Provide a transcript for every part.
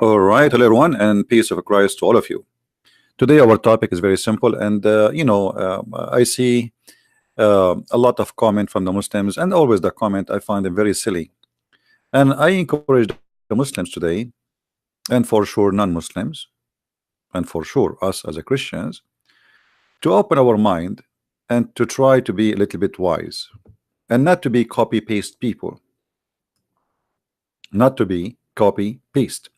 All right, hello everyone, and peace of Christ to all of you. Today, our topic is very simple, and I see a lot of comment from the Muslims, and always the comment I find them very silly. And I encourage the Muslims today, and for sure non-Muslims, and for sure us as a Christians, to open our mind and to try to be a little bit wise, and not to be copy-paste people, not to be copy-paste.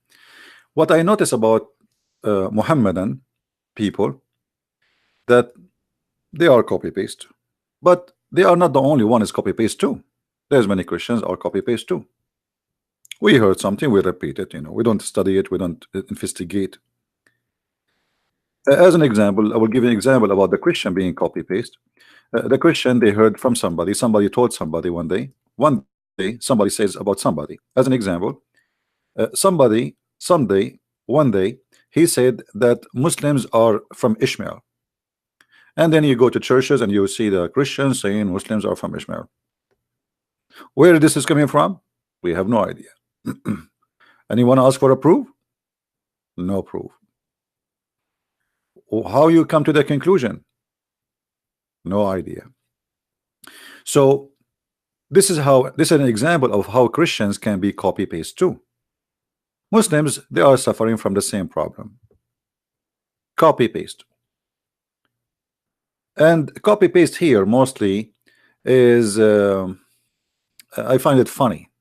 What I notice about Muhammadan people, that they are copy paste, but they are not the only one is copy paste too. There's many Christians are copy paste too. We heard something, we repeat it. We don't study it, we don't investigate. As an example, I will give you an example about the Christian being copy paste. The Christian, they heard from somebody told somebody one day somebody says about somebody. As an example, somebody someday one day he said that Muslims are from Ishmael, and then you go to churches and you see the Christians saying Muslims are from Ishmael. Where this is coming from, we have no idea. Anyone ask for a proof? No proof. How you come to the conclusion? No idea. So this is an example of how Christians can be copy paste too. Muslims, they are suffering from the same problem. Copy paste. And copy paste here mostly is I find it funny.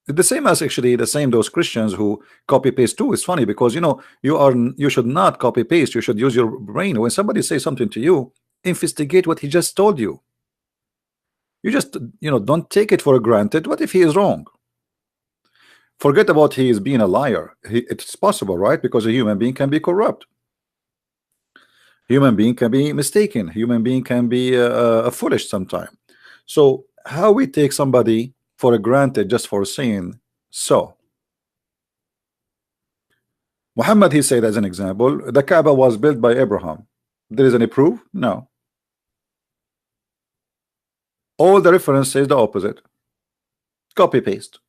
The same as actually the same those Christians who copy paste too is funny, because you should not copy paste, you should use your brain. When somebody says something to you, investigate what he just told you. You just don't take it for granted. What if he is wrong? Forget about he is being a liar. It's possible, right? Because a human being can be corrupt. Human being can be mistaken. Human being can be foolish sometime. So how we take somebody for granted just for saying so? Muhammad, he said as an example, the Kaaba was built by Abraham. There is any proof? No. All the reference says the opposite. Copy paste.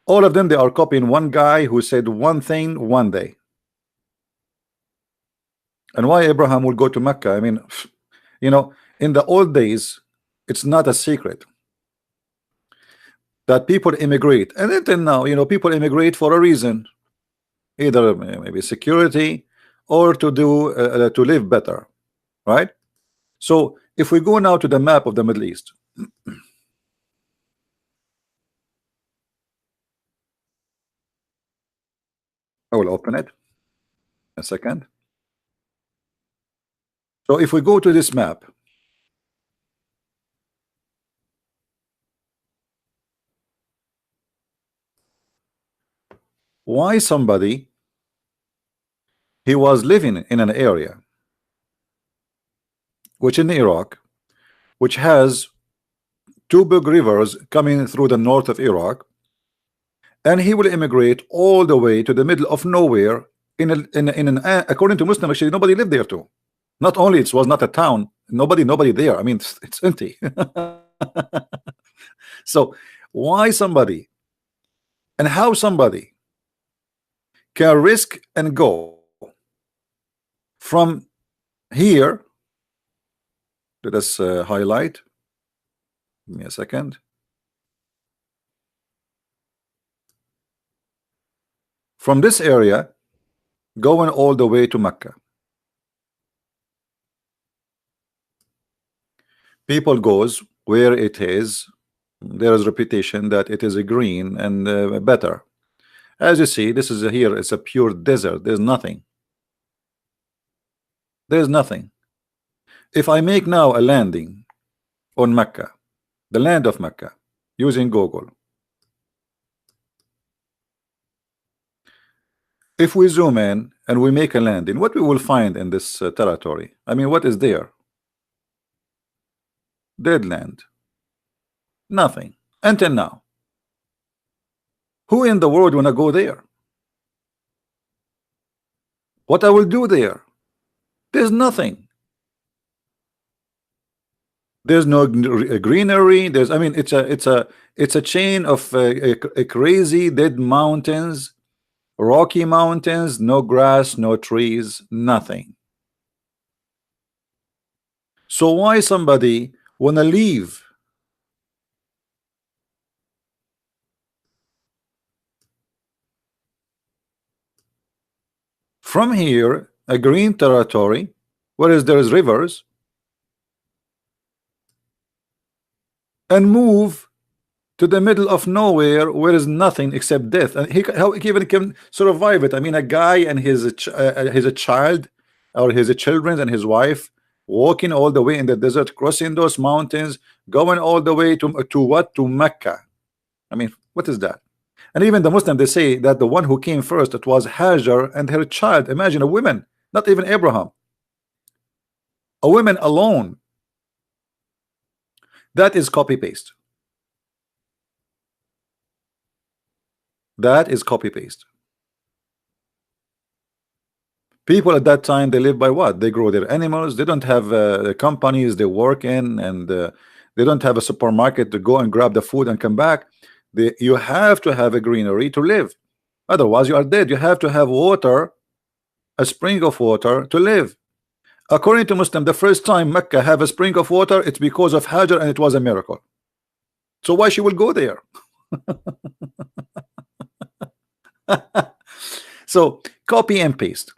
All of them, they are copying one guy who said one thing one day. And why Abraham would go to Mecca? I mean, in the old days, it's not a secret that people immigrate, and then now, people immigrate for a reason, either maybe security or to do to live better, right? So if we go now to the map of the Middle East, I will open it a second. So if we go to this map, why somebody he was living in an area which in Iraq, which has two big rivers coming through the north of Iraq, and he will immigrate all the way to the middle of nowhere according to Muslim, actually nobody lived there too. Not only it was not a town, nobody there. I mean, it's empty. So why somebody and how somebody can risk and go from here? Let us highlight. Give me a second. From this area going all the way to Mecca. People goes where it is, there is reputation that it is a green and better. As you see, this is here, it's a pure desert. There's nothing. There's nothing. If I make now a landing on Mecca, the land of Mecca, using Google, if we zoom in and we make a landing, what we will find in this territory? I mean, what is there? Dead land. Nothing until now. Who in the world wanna go there? What I will do there? There's nothing. There's no greenery. I mean, it's a chain of a crazy dead mountains. Rocky mountains, no grass, no trees, nothing. So why somebody wanna leave? From here, a green territory, whereas there is rivers, and move to the middle of nowhere where is nothing except death. And how he even can survive it? I mean, a guy and his child, or his children and his wife, walking all the way in the desert, crossing those mountains, going all the way to what? To Mecca. I mean, what is that? And even the Muslim, they say that the one who came first, it was Hajar and her child. Imagine a woman, not even Abraham, a woman alone. That is copy paste. That is copy paste. People at that time, they live by what? They grow their animals. They don't have companies they work in, and they don't have a supermarket to go and grab the food and come back. You have to have a greenery to live, otherwise you are dead. You have to have water, a spring of water to live. According to Muslim, the first time Mecca have a spring of water, it's because of Hajar, and it was a miracle. So why she will go there? So copy and paste.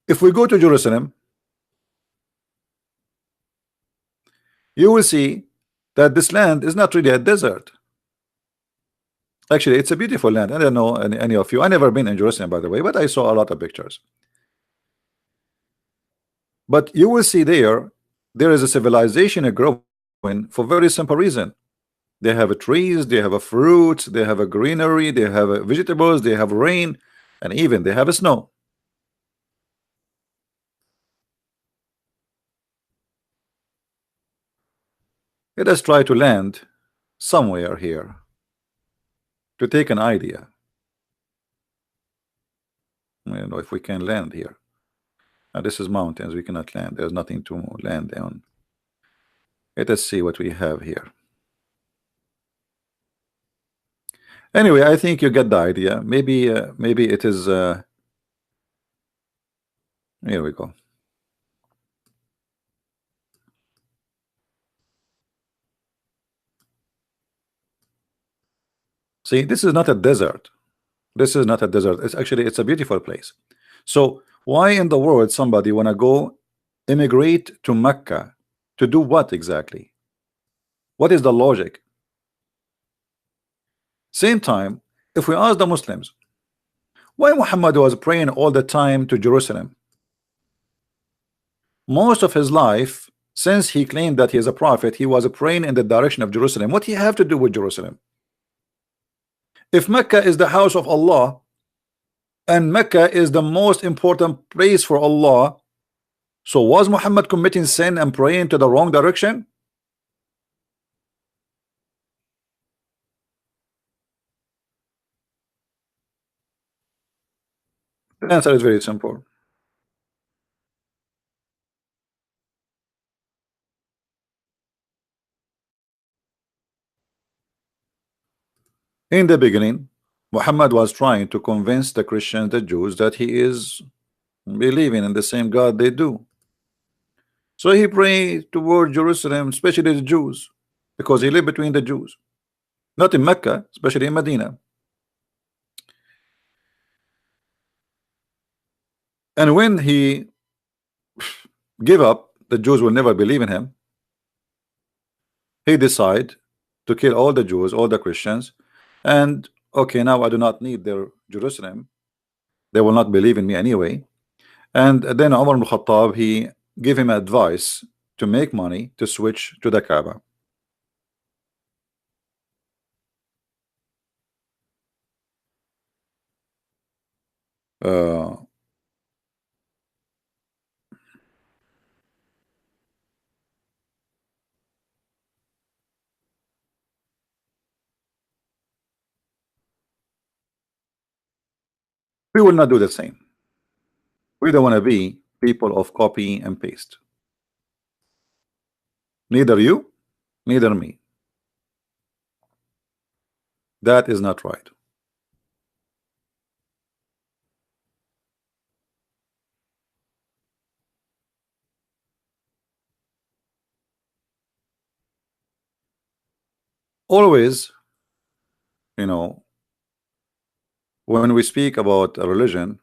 If we go to Jerusalem, you will see that this land is not really a desert. Actually, it's a beautiful land. I don't know any of you. I never been in Jerusalem, by the way, but I saw a lot of pictures. But you will see there is a civilization growing for very simple reason. They have a trees, they have a fruits, they have a greenery, they have a vegetables, they have rain, and even they have a snow. Let us try to land somewhere here to take an idea. I don't know if we can land here. This is mountains. We cannot land. There's nothing to land on. Let us see what we have here. Anyway, I think you get the idea. Maybe it is. Here we go. See, this is not a desert. This is not a desert. It's a beautiful place. So why in the world somebody wanna go immigrate to Mecca to do what exactly? What is the logic? Same time, if we ask the Muslims, why Muhammad was praying all the time to Jerusalem? Most of his life, since he claimed that he is a prophet, he was praying in the direction of Jerusalem. What do you have to do with Jerusalem? If Mecca is the house of Allah, and Mecca is the most important place for Allah, so was Muhammad committing sin and praying to the wrong direction? The answer is very simple. In the beginning, Muhammad was trying to convince the Christians, the Jews, that he is believing in the same God they do. So he prayed toward Jerusalem, especially the Jews, because he lived between the Jews, not in Mecca, especially in Medina. And when he gave up, the Jews will never believe in him. He decided to kill all the Jews, all the Christians, and okay, now I do not need their Jerusalem. They will not believe in me anyway. And then Umar ibn Khattab, he gave him advice to make money to switch to the Kaaba. Uh, we will not do the same. We don't want to be people of copy and paste. Neither you, neither me. That is not right. Always, you know, when we speak about a religion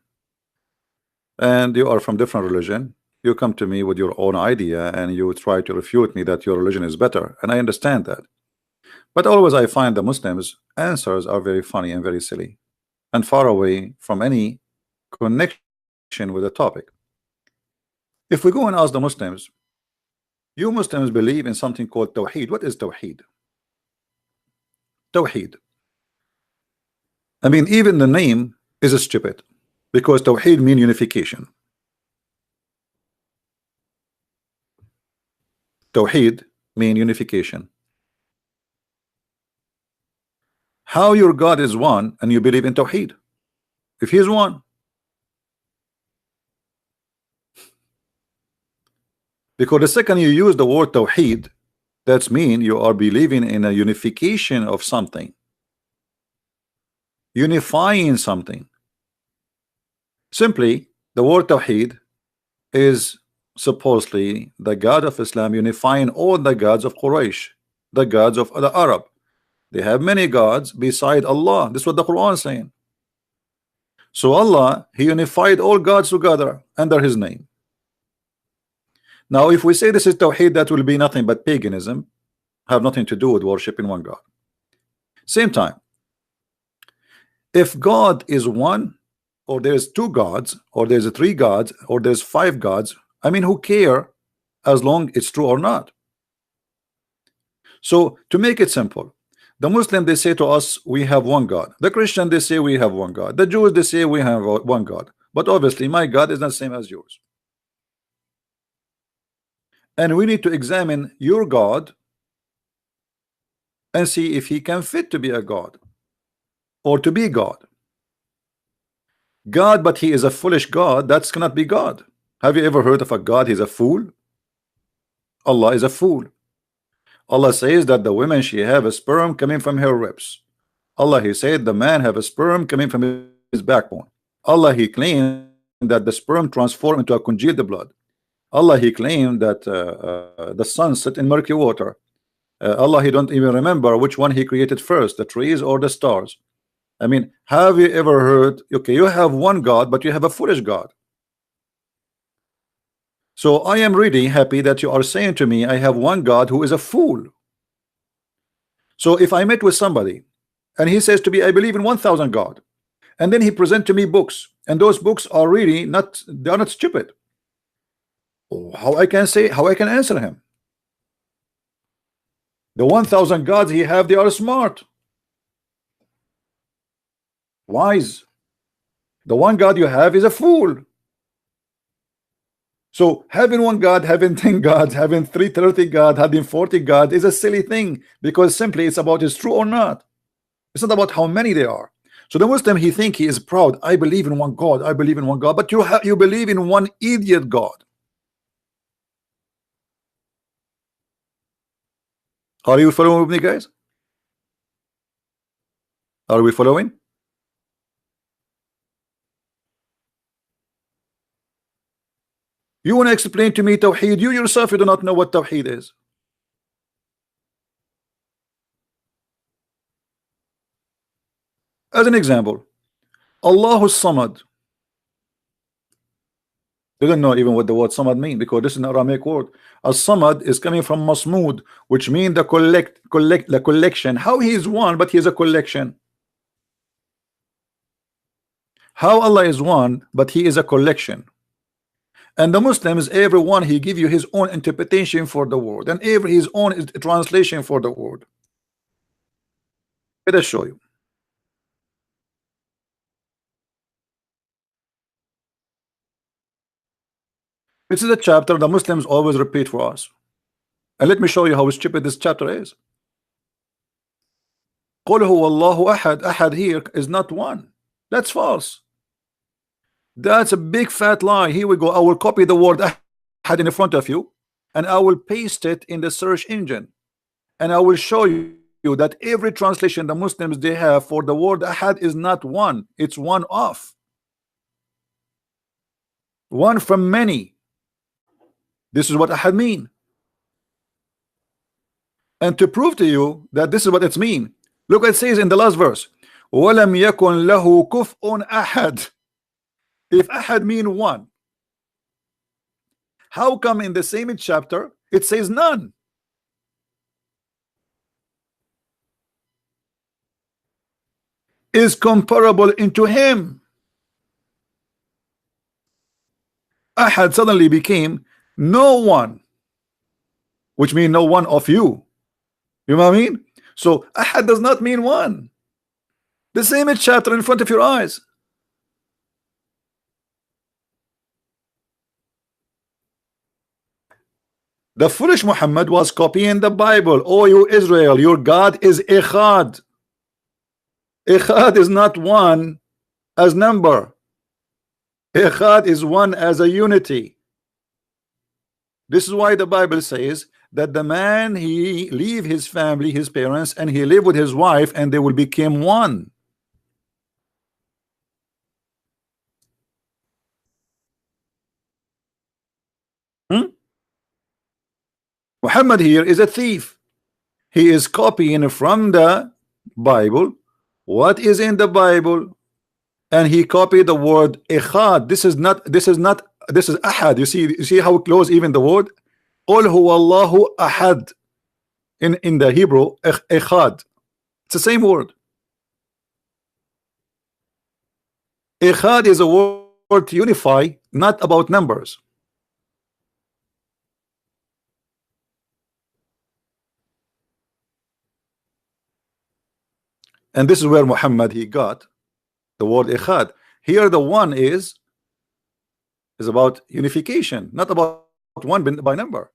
and you are from different religion, you come to me with your own idea and you try to refute me that your religion is better, and I understand that. But always I find the Muslims answers are very funny and very silly and far away from any connection with the topic. If we go and ask the Muslims, you Muslims believe in something called Tawheed. What is Tawheed? Tawheed. I mean, even the name is stupid because Tawheed means unification. Tawheed means unification. How your God is one and you believe in Tawheed? If he is one, because the second you use the word Tawheed, that's mean you are believing in a unification of something, unifying something. Simply, the word Tawheed is supposedly the God of Islam unifying all the gods of Quraysh, the gods of the Arab. They have many gods beside Allah. This is what the Quran is saying. So Allah, he unified all gods together under his name. Now if we say this is Tawheed, that will be nothing but paganism, have nothing to do with worshiping one God. Same time, if God is one, or there's two gods, or there's three gods, or there's five gods, I mean, who care as long it's true or not? So to make it simple, the Muslim, they say to us we have one God. The Christian, they say we have one God. The Jews, they say we have one God. But obviously my God is not the same as yours. And we need to examine your God and see if he can fit to be a God or to be God. God, but he is a foolish God, that's cannot be God. Have you ever heard of a God? He's a fool. Allah is a fool. Allah says that the woman, she have a sperm coming from her ribs. Allah, he said the man have a sperm coming from his backbone. Allah, he claimed that the sperm transform into a congealed blood. Allah, he claimed that the sun set in murky water. Allah, he don't even remember which one he created first, the trees or the stars. I mean, have you ever heard, okay, you have one God, but you have a foolish God. So I am really happy that you are saying to me I have one God who is a fool. So if I met with somebody and he says to me I believe in 1,000 God, and then he present to me books, and those books are really not, they are not stupid, how I can answer him? The 1,000 gods he have, they are smart, wise. The one God you have is a fool. So having one God, having 10 gods, having 330 God, having 40 God is a silly thing, because simply it's about is true or not. It's not about how many there are. So the Muslim, he think he is proud. I believe in one God. I believe in one God. But you believe in one idiot God. Are you following with me, guys? Are we following? You want to explain to me Tawheed? You yourself, you do not know what Tawheed is. As an example, Allahu Samad. They don't know even what the word Samad mean, because this is an Aramaic word. As-Samad is coming from Masmud, which means the collection. How he is one, but he is a collection. How Allah is one, but he is a collection. And the Muslims, everyone, he give you his own interpretation for the word, and every his own translation for the word. Let us show you. This is a chapter the Muslims always repeat for us. And let me show you how stupid this chapter is. قُلْ هُوَ اللَّهُ أَحَدٌ. Ahad here is not one. That's false. That's a big fat lie. Here we go. I will copy the word ahad in front of you, and I will paste it in the search engine, and I will show you that every translation the Muslims they have for the word ahad is not one. It's one off. One from many. This is what ahad mean. And to prove to you that this is what it's mean, look what it says in the last verse. وَلَمْ يَكُنْ لَهُ كُفْءٌ أَحَدٌ. If ahad mean one, how come in the same chapter it says none? Is comparable into him. Ahad suddenly became no one, which means no one of you. You know what I mean? So ahad does not mean one. The same chapter in front of your eyes. The foolish Muhammad was copying the Bible. Oh, you Israel, your God is Echad. Echad is not one as number. Echad is one as a unity. This is why the Bible says that the man, he leave his family, his parents, and he live with his wife, and they will become one. Muhammad here is a thief. He is copying from the Bible what is in the Bible, and he copied the word echad. This is ahad. You see how close even the word Qul huwa Allahu ahad in the Hebrew, echad. It's the same word. Echad is a word to unify, not about numbers. And this is where Muhammad he got the word echad. Here the one is about unification, not about one by number.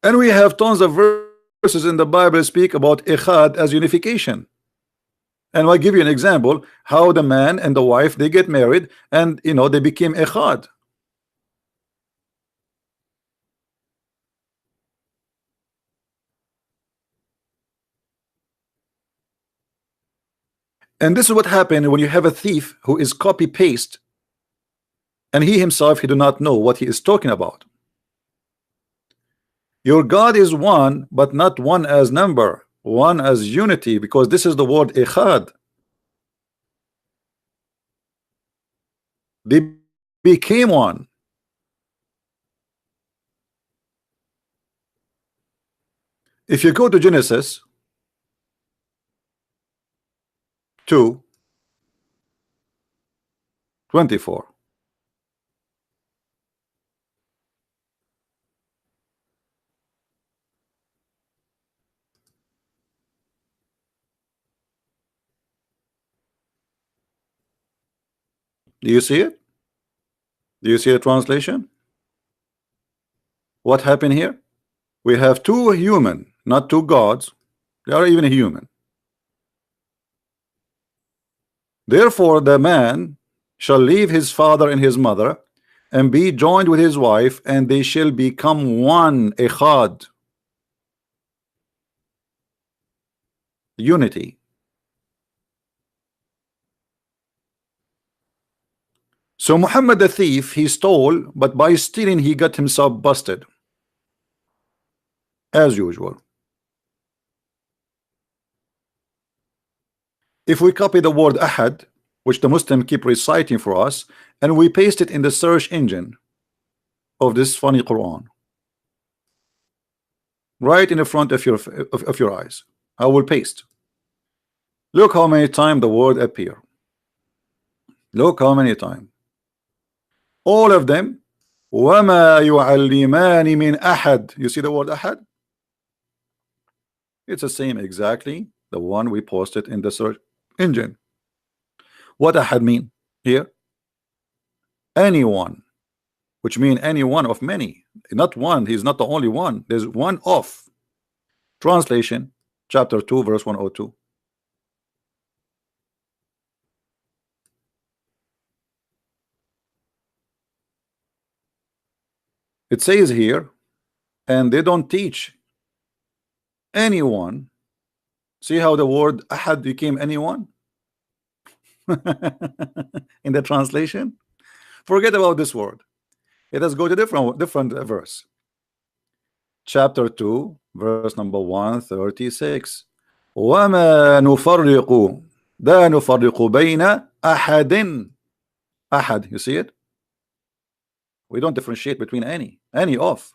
And we have tons of verses in the Bible speak about echad as unification. And I'll give you an example how the man and the wife, they get married, and they became echad. And this is what happened when you have a thief who is copy paste, and he himself, he do not know what he is talking about. Your God is one, but not one as number, one as unity, because this is the word echad. They became one. If you go to Genesis 2:24, do you see it? Do you see the translation? What happened here? We have two human, not two gods. They are even human. Therefore the man shall leave his father and his mother and be joined with his wife, and they shall become one, echad, unity. So Muhammad the thief, he stole, but by stealing he got himself busted as usual. If we copy the word ahad, which the Muslim keep reciting for us, and we paste it in the search engine of this funny Quran, right in the front of your eyes, I will paste. Look how many times the word appear. Look how many times. All of them. وَمَا يُعَلِّمَانِ مِنْ أَحَدٍ. You see the word ahad? It's the same exactly, the one we posted in the search engine. What ahad mean here? Anyone, which mean any one of many, not one. He's not the only one. There's one of. Translation chapter 2 verse 102. It says here, and they don't teach anyone. See how the word ahad became anyone in the translation? Forget about this word. Let us go to different verse. Chapter 2, verse number 136. وما نفرق لا نفرق بين أحد. أحد, you see it? We don't differentiate between any of.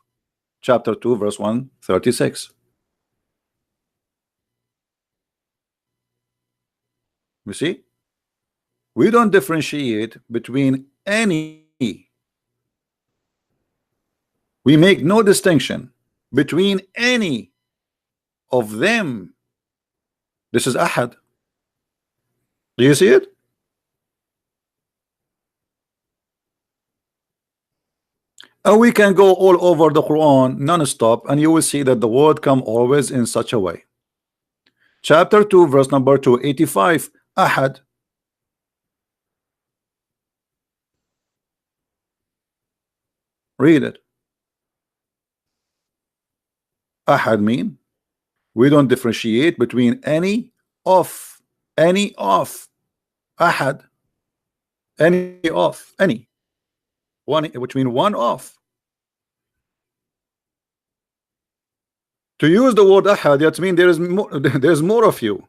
Chapter 2, verse 136. You see? We don't differentiate between any. We make no distinction between any of them. This is Ahad. Do you see it? And we can go all over the Quran non-stop, and you will see that the word come always in such a way. Chapter 2, verse number 285. Ahad. Read it. Ahad mean we don't differentiate between any of. Ahad. Any one, which mean one of. To use the word ahad, that means there is more, there's more of you.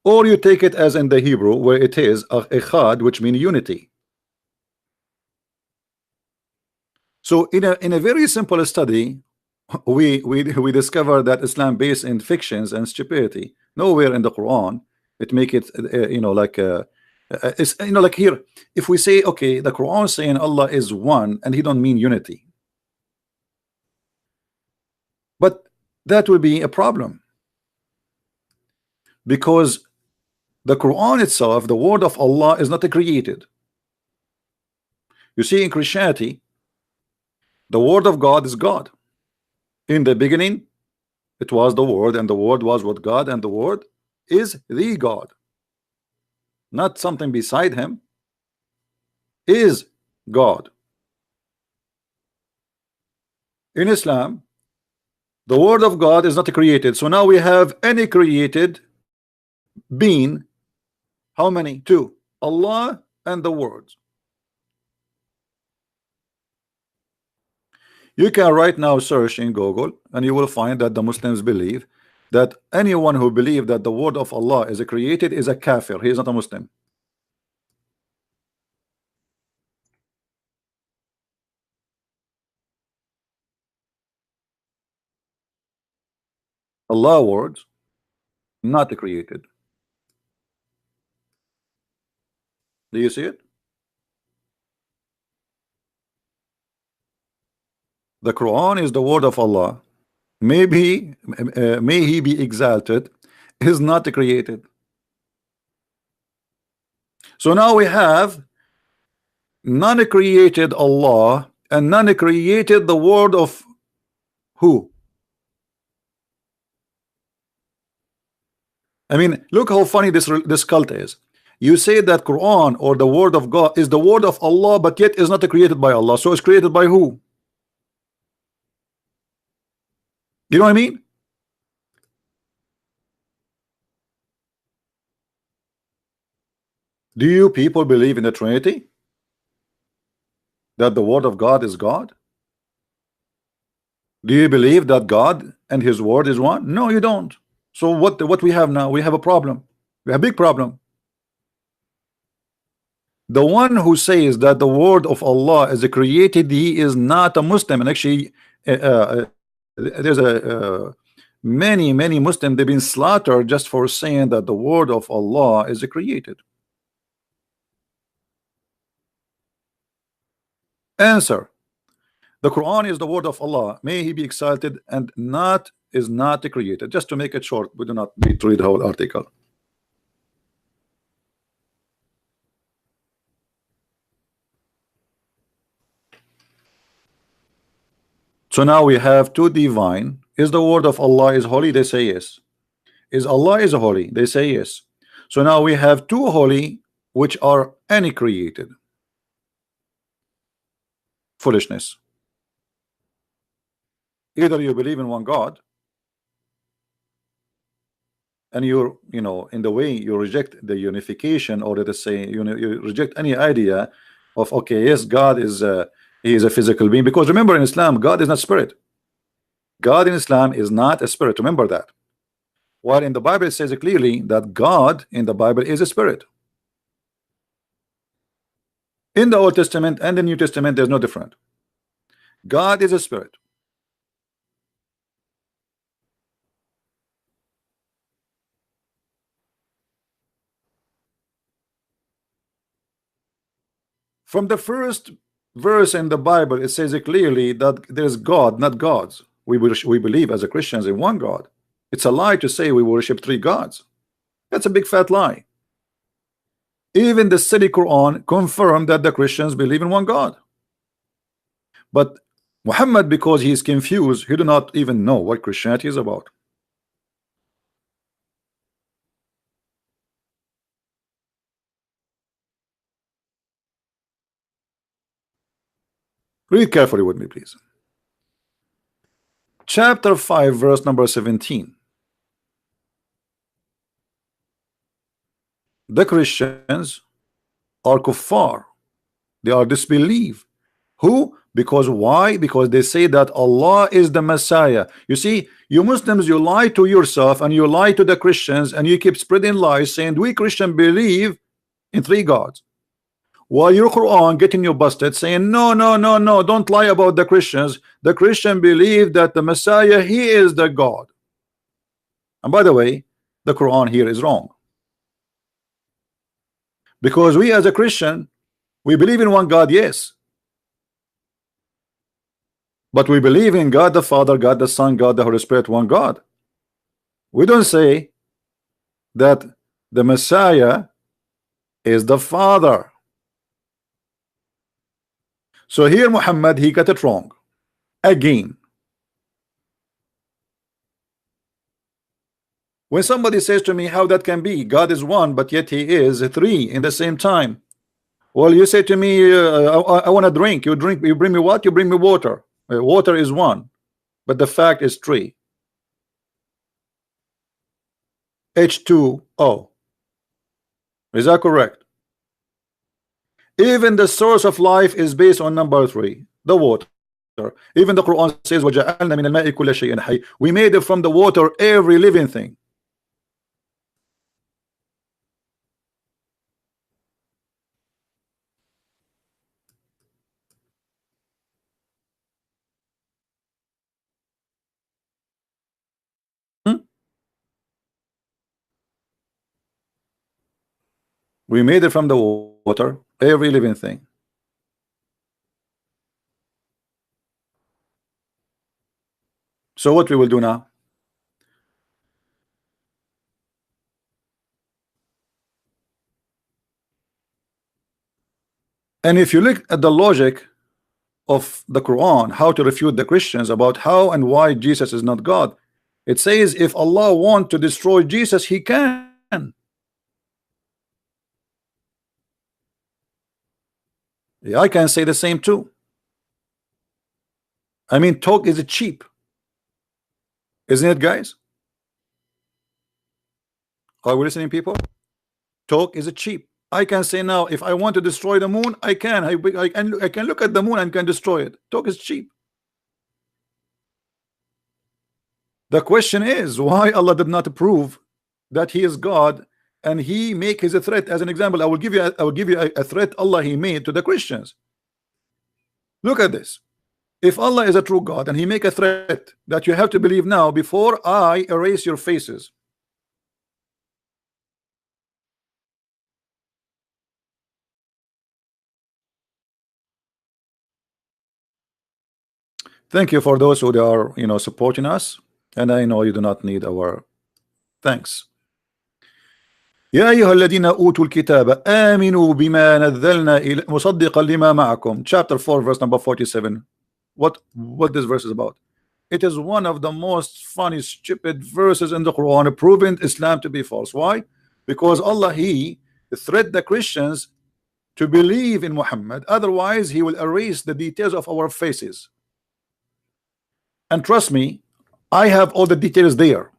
Or you take it as in the Hebrew where it is echad, which means unity. So in a very simple study, we discover that Islam based in fictions and stupidity. Nowhere in the Quran it make it like it's like here, if we say okay, the Quran saying Allah is one and he don't mean unity, but that will be a problem, because the Quran itself, the word of Allah, is not created. You see, in Christianity the word of God is God. In the beginning it was the word, and the word was with God, and the word is the God, not something beside him, is God. In Islam the word of God is not created. So now we have any created being. How many? Two: Allah and the word. You can right now search in Google and you will find that the Muslims believe that anyone who believes that the word of Allah is created is a kafir. He is not a Muslim. Allah words not created. Do you see it? The Quran is the word of Allah. Maybe may he be exalted, is not created. So now we have non-created Allah and non-created the word of who? I mean, look how funny this cult is. You say that Quran or the word of God is the word of Allah, but yet is not created by Allah. So it's created by who? You know what I mean? Do you people believe in the Trinity? That the word of God is God? Do you believe that God and his word is one? No, you don't. So what we have now? We have a problem. We have a big problem. The one who says that the word of Allah is created, he is not a Muslim. And actually there's many Muslims, they've been slaughtered just for saying that the word of Allah is created. Answer: the Quran is the word of Allah, may he be exalted, and is not created. Just to make it short, we do not need to read the whole article. So now we have two divine. Is the word of Allah is holy? They say yes. Is Allah is holy? They say yes. So now we have two holy which are any created. Foolishness. Either you believe in one God and you know, in the way you reject the unification, or let us say you reject any idea of, okay, yes, God is he is a physical being, because remember, in Islam, God is not spirit. God in Islam is not a spirit. Remember that. While in the Bible it says clearly that God in the Bible is a spirit. In the Old Testament and the New Testament, there's no different. God is a spirit. From the first verse in the Bible, it says clearly that there's God, not gods. We believe as a Christians in one God. It's a lie to say we worship three gods. That's a big fat lie. Even the silly Quran confirmed that the Christians believe in one God. But Muhammad, because he is confused, he do not even know what Christianity is about. Read carefully with me, please. Chapter 5, verse number 17. The Christians are kuffar. They are disbelief. Who? Because why? Because they say that Allah is the Messiah. You see, you Muslims, you lie to yourself and you lie to the Christians, and you keep spreading lies saying we Christians believe in three gods, while your Quran getting you busted saying no, no, no, no, don't lie about the Christians. The Christian believe that the Messiah, he is the God. And by the way, the Quran here is wrong, because we as a Christian, we believe in one God, yes, but we believe in God the Father, God the Son, God the Holy Spirit, one God. We don't say that the Messiah is the Father. So here Muhammad, he got it wrong again. When somebody says to me, how that can be, God is one but yet he is three in the same time. Well, you say to me, I want to drink. You drink, you bring me what? You bring me water. Water is one, but the fact is three. H2O. Is that correct? Even the source of life is based on number three, the water. Even the Quran says, وَجَعَلْنَا مِنَ الْمَاءِ كُلَّ شَيْءٍ حَيٍّ. We made it from the water every living thing. Hmm? We made it from the water every living thing. So what we will do now? And if you look at the logic of the Quran, how to refute the Christians about how and why Jesus is not God, it says if Allah want to destroy Jesus, he can. Yeah, I can say the same too. I mean, talk is cheap, isn't it, guys? Are we listening, people? Talk is cheap. I can say now, if I want to destroy the moon, I can. I can look at the moon and can destroy it. Talk is cheap. The question is why Allah did not prove that he is God, and he make his threat as an example. I will give you a threat Allah he made to the Christians. Look at this. If Allah is a true God and he make a threat that you have to believe now before I erase your faces. Thank you for those who are, you know, supporting us, and I know you do not need our thanks. يا أيها الذين أوتوا الكتاب آمنوا بما نزلنا مصدقا لما معكم. Chapter 4 verse number 47. What this verse is about? It is one of the most funny stupid verses in the Quran proving Islam to be false. Why? Because Allah he threat the Christians to believe in Muhammad, otherwise he will erase the details of our faces. And trust me, I have all the details there.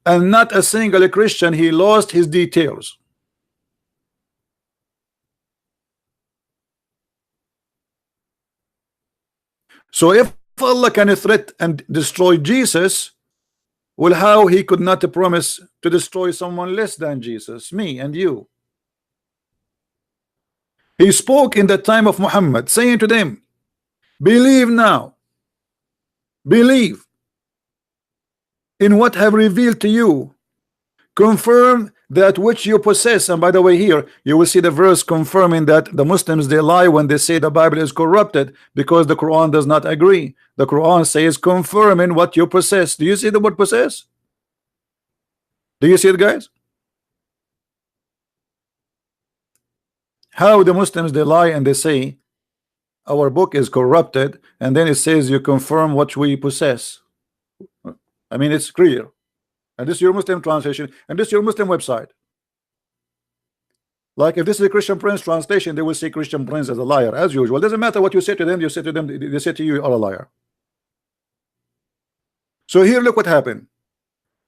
and not a single Christian he lost his details. So if Allah can threat and destroy Jesus, well, how he could not promise to destroy someone less than Jesus, me and you? He spoke in the time of Muhammad, saying to them, believe now, believe in what I have revealed to you, confirm that which you possess. And by the way, here you will see the verse confirming that the Muslims, they lie when they say the Bible is corrupted, because the Quran does not agree. The Quran says confirming what you possess. Do you see the word possess? Do you see it, guys? How the Muslims, they lie and they say our book is corrupted, and then it says you confirm what we possess. I mean, it's clear. And this is your Muslim translation, and this is your Muslim website. Like if this is a Christian Prince translation, they will say Christian Prince as a liar, as usual. It doesn't matter what you say to them, they say to you, you are a liar. So here, look what happened.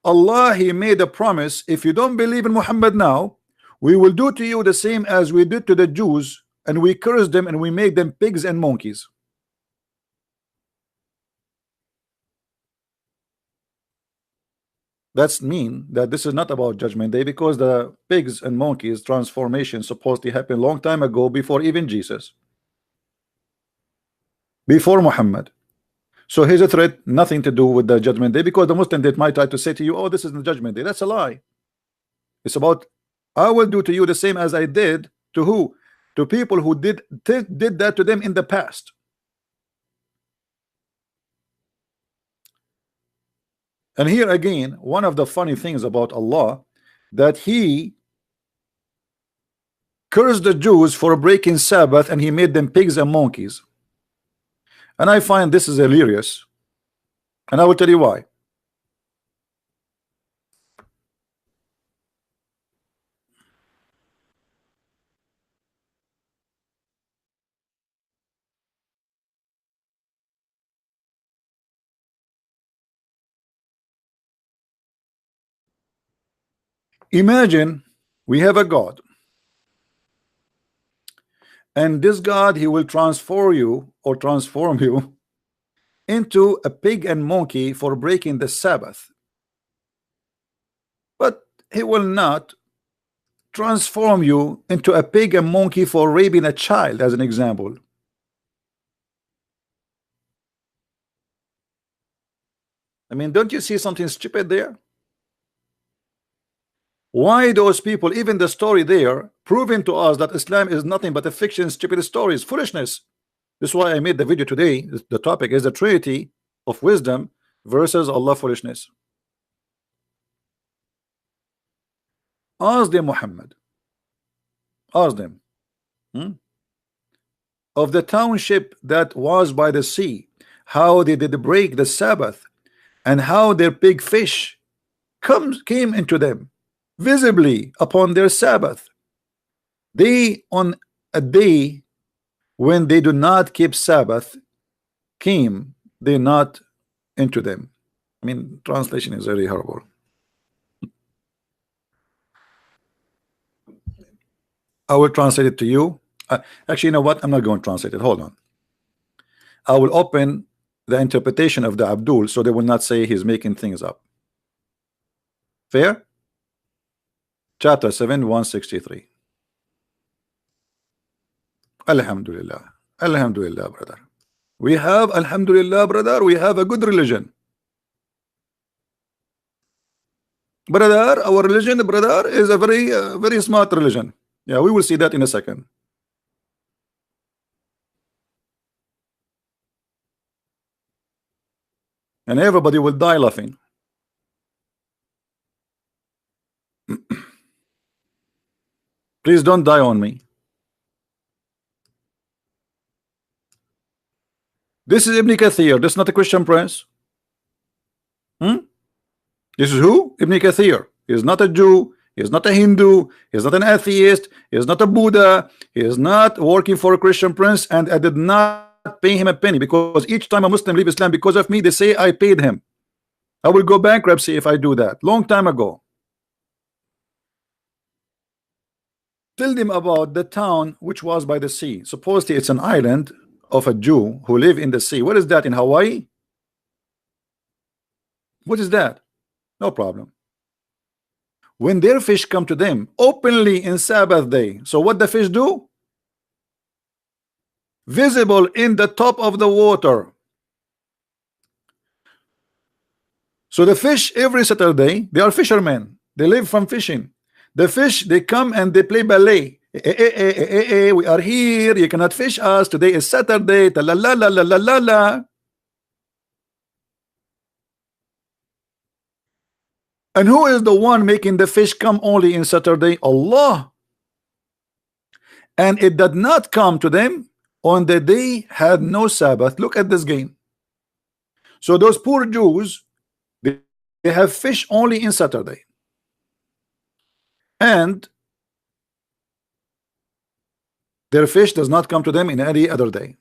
Allah, he made a promise, if you don't believe in Muhammad now, we will do to you the same as we did to the Jews, and we cursed them and we made them pigs and monkeys. That's mean that this is not about judgment day, because the pigs and monkeys transformation supposedly happened long time ago, before even Jesus, before Muhammad. So here's a threat, nothing to do with the judgment day, because the Muslim, they might try to say to you, oh, this is the judgment day. That's a lie. It's about, I will do to you the same as I did to who? To people who did that to them in the past. And here again, one of the funny things about Allah, that he cursed the Jews for breaking Sabbath, and he made them pigs and monkeys. And I find this is hilarious, and I will tell you why. Imagine we have a God, and this God, he will transform you into a pig and monkey for breaking the Sabbath, but he will not transform you into a pig and monkey for raping a child, as an example. I mean, don't you see something stupid there? Why those people, even the story there, proving to us that Islam is nothing but a fiction, stupid stories, foolishness. This is why I made the video today. The topic is the Trinity of Wisdom versus Allah foolishness. Ask them, Muhammad. Ask them. Of the township that was by the sea, how they did break the Sabbath, and how their big fish came into them visibly upon their Sabbath. They, on a day when they do not keep Sabbath, came they not into them. I mean, translation is very horrible. I will translate it to you. Actually, you know what? I'm not going to translate it. Hold on. I will open the interpretation of the Abdul, so they will not say he's making things up. Fair? Chapter 7, 163. Alhamdulillah. Alhamdulillah, brother. We have, Alhamdulillah, brother, we have a good religion. Brother, our religion, brother, is a very smart religion. Yeah, we will see that in a second. And everybody will die laughing. Please don't die on me. This is Ibn Kathir. This is not a Christian Prince. This is who? Ibn Kathir. He is not a Jew. He is not a Hindu. He is not an atheist. He is not a Buddha. He is not working for a Christian Prince. And I did not pay him a penny, because each time a Muslim leave Islam because of me, they say I paid him. I will go bankruptcy if I do that. Long time ago. Tell them about the town which was by the sea. Supposedly it's an island of a Jew who live in the sea. What is that in Hawaii? What is that? No problem. When their fish come to them openly in Sabbath day, so what the fish do? Visible in the top of the water. So the fish every Saturday, they are fishermen. They live from fishing. The fish, they come and they play ballet. We are here. You cannot fish us. Today is Saturday. Ta la la la la la la la. And who is the one making the fish come only in Saturday? Allah. And it did not come to them on the day had no Sabbath. Look at this game. So those poor Jews, they have fish only in Saturday. And their fish does not come to them in any other day.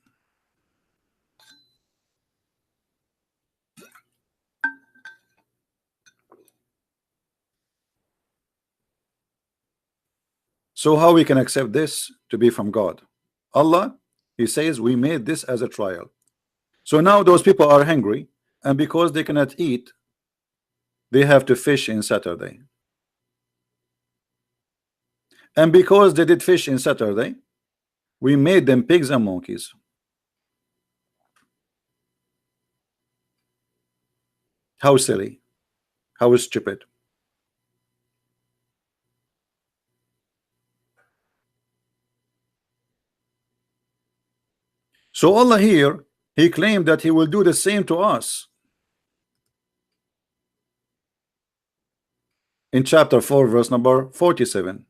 So how we can accept this to be from God? Allah, he says we made this as a trial. So now those people are hungry, and because they cannot eat, they have to fish in Saturday. And because they did fish in Saturday, we made them pigs and monkeys. How silly, how stupid. So Allah here, he claimed that he will do the same to us. In chapter 4 verse number 47.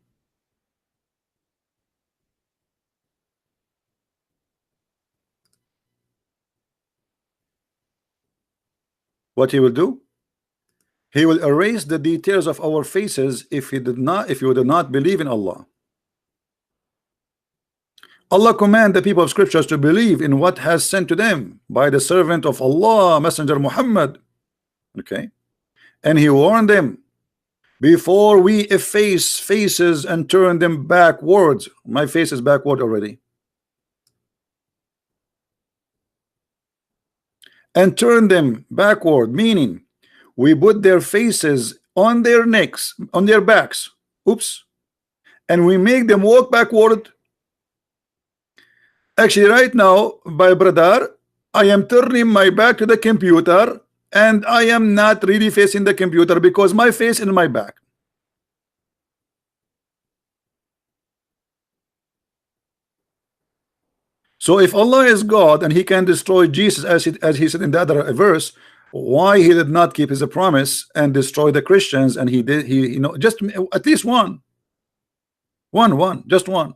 What he will do? He will erase the details of our faces if you did not believe in Allah. Allah command the people of scriptures to believe in what has sent to them by the servant of Allah, Messenger Muhammad. Okay, and he warned them, before we efface faces and turn them backwards. My face is backward already. And turn them backward, meaning we put their faces on their necks, on their backs. Oops. And we make them walk backward. Actually, right now, my brother, I am turning my back to the computer, and I am not really facing the computer because my face is in my back. So if Allah is God and he can destroy Jesus as he said in the other verse, why he did not keep his promise and destroy the Christians? And he did, you know, just at least one, just one.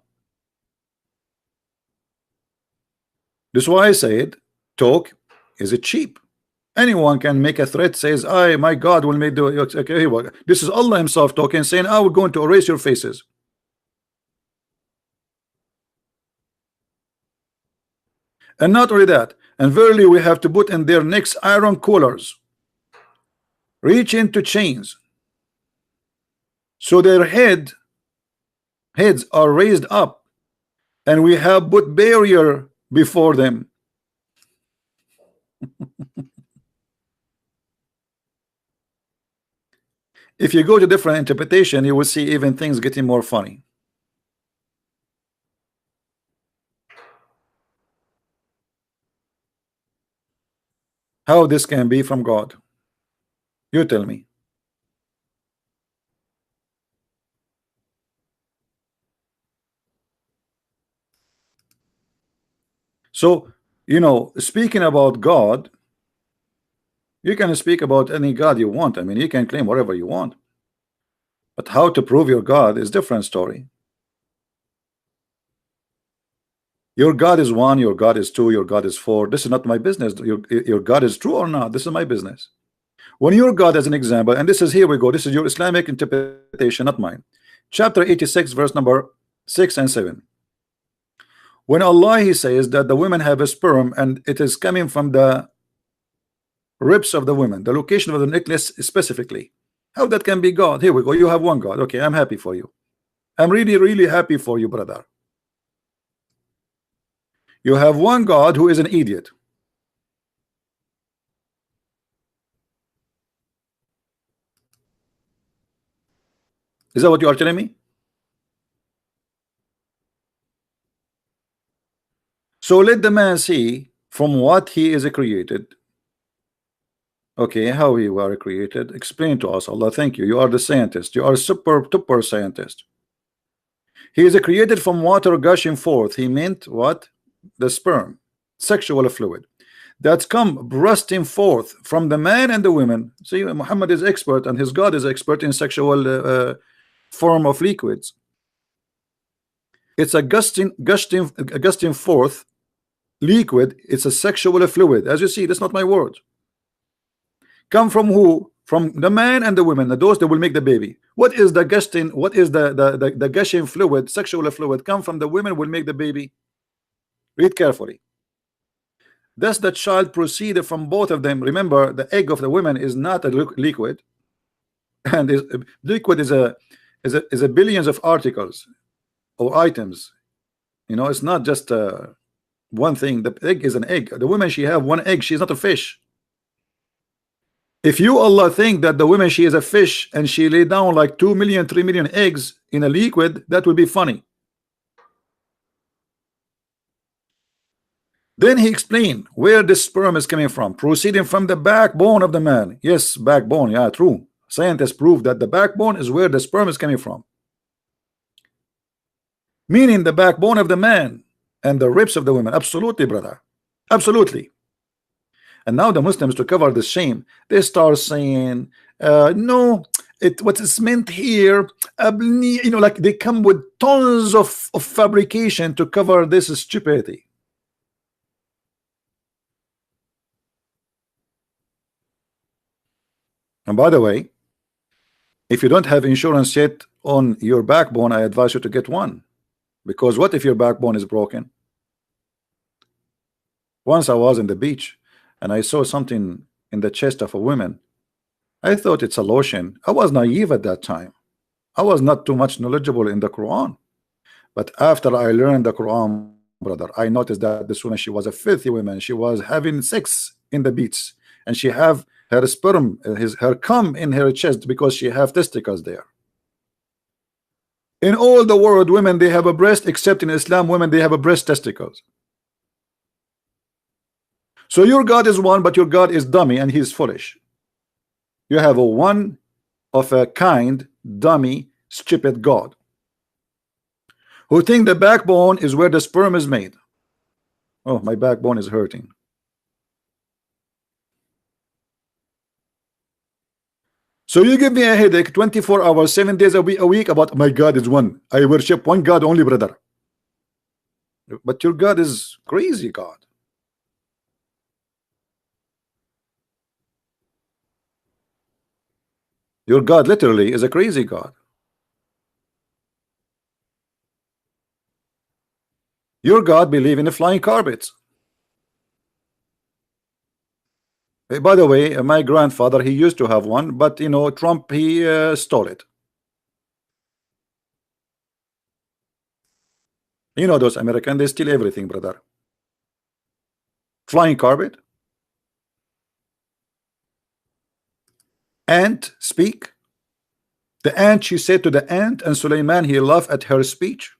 This is why I said talk is it cheap. Anyone can make a threat, says my God will make the okay, this is Allah himself talking, saying I will going to erase your faces. And not only that, and verily we have to put in their necks iron collars, reach into chains, so their heads are raised up, and we have put barrier before them. If you go to different interpretation, you will see even things getting more funny. How this can be from God? You tell me. So, you know, speaking about God, you can speak about any God you want. I mean, you can claim whatever you want. But how to prove your God is a different story. Your God is 1, your God is 2, your God is 4. This is not my business. Your God is true or not. This is my business. When your God, as an example, and this is, here we go, this is your Islamic interpretation, not mine. Chapter 86 verse number 6 and 7. When Allah, he says that the women have a sperm and it is coming from the ribs of the women, the location of the necklace specifically. How that can be God? Here we go. You have one God. Okay, I'm happy for you. I'm really, really happy for you, brother. You have one God who is an idiot. Is that what you are telling me? So let the man see from what he is created. Okay, how you are created? Explain to us, Allah. Thank you. You are the scientist. You are super scientist. He is created from water gushing forth. He meant what? The sperm, sexual fluid that's come bursting forth from the man and the women. See, Muhammad is expert and his God is expert in sexual form of liquids. It's a gusting forth liquid. It's a sexual fluid. As you see, that's not my word. Come from who? From the man and the women. Those that will make the baby. What is the gusting? What is the gushing fluid? Sexual fluid come from the women will make the baby. Read carefully. Thus the child proceeded from both of them. Remember, the egg of the women is not a liquid, and liquid is a billions of articles or items. You know, it's not just one thing. The egg is an egg. The woman, she have one egg. She's not a fish. If you, Allah, think that the woman, she is a fish and she lay down like 2 million, 3 million eggs in a liquid, that will be funny. Then he explained where the sperm is coming from, proceeding from the backbone of the man. Yes, backbone. Yeah, true. Scientists prove that the backbone is where the sperm is coming from. Meaning the backbone of the man and the ribs of the women. Absolutely, brother. Absolutely. And now the Muslims, to cover the shame, they start saying, no, what is meant here, you know, like they come with tons of fabrication to cover this stupidity. And by the way, if you don't have insurance yet on your backbone, I advise you to get one. Because what if your backbone is broken? Once I was in the beach and I saw something in the chest of a woman. I thought it's a lotion. I was naive at that time. I was not too much knowledgeable in the Quran. But after I learned the Quran, brother, I noticed that this woman, she was a filthy woman. She was having sex in the beach, and she have her sperm, her cum in her chest because she have testicles there. In all the world, women, they have a breast, except in Islam, women, they have a breast testicles. So your God is one, but your God is dummy and he's foolish. You have a one of a kind, dummy, stupid God who think the backbone is where the sperm is made. Oh, my backbone is hurting. So you give me a headache 24 hours, 7 days a week about my God is one. I worship one God only, brother. But your God is crazy God. Your God literally is a crazy God. Your God believe in the flying carpets. By the way, my grandfather, he used to have one, but you know, Trump, he stole it. You know, those Americans, they steal everything, brother. Flying carpet. Ant speak. The ant, she said to the ant, and Suleiman, he laughed at her speech.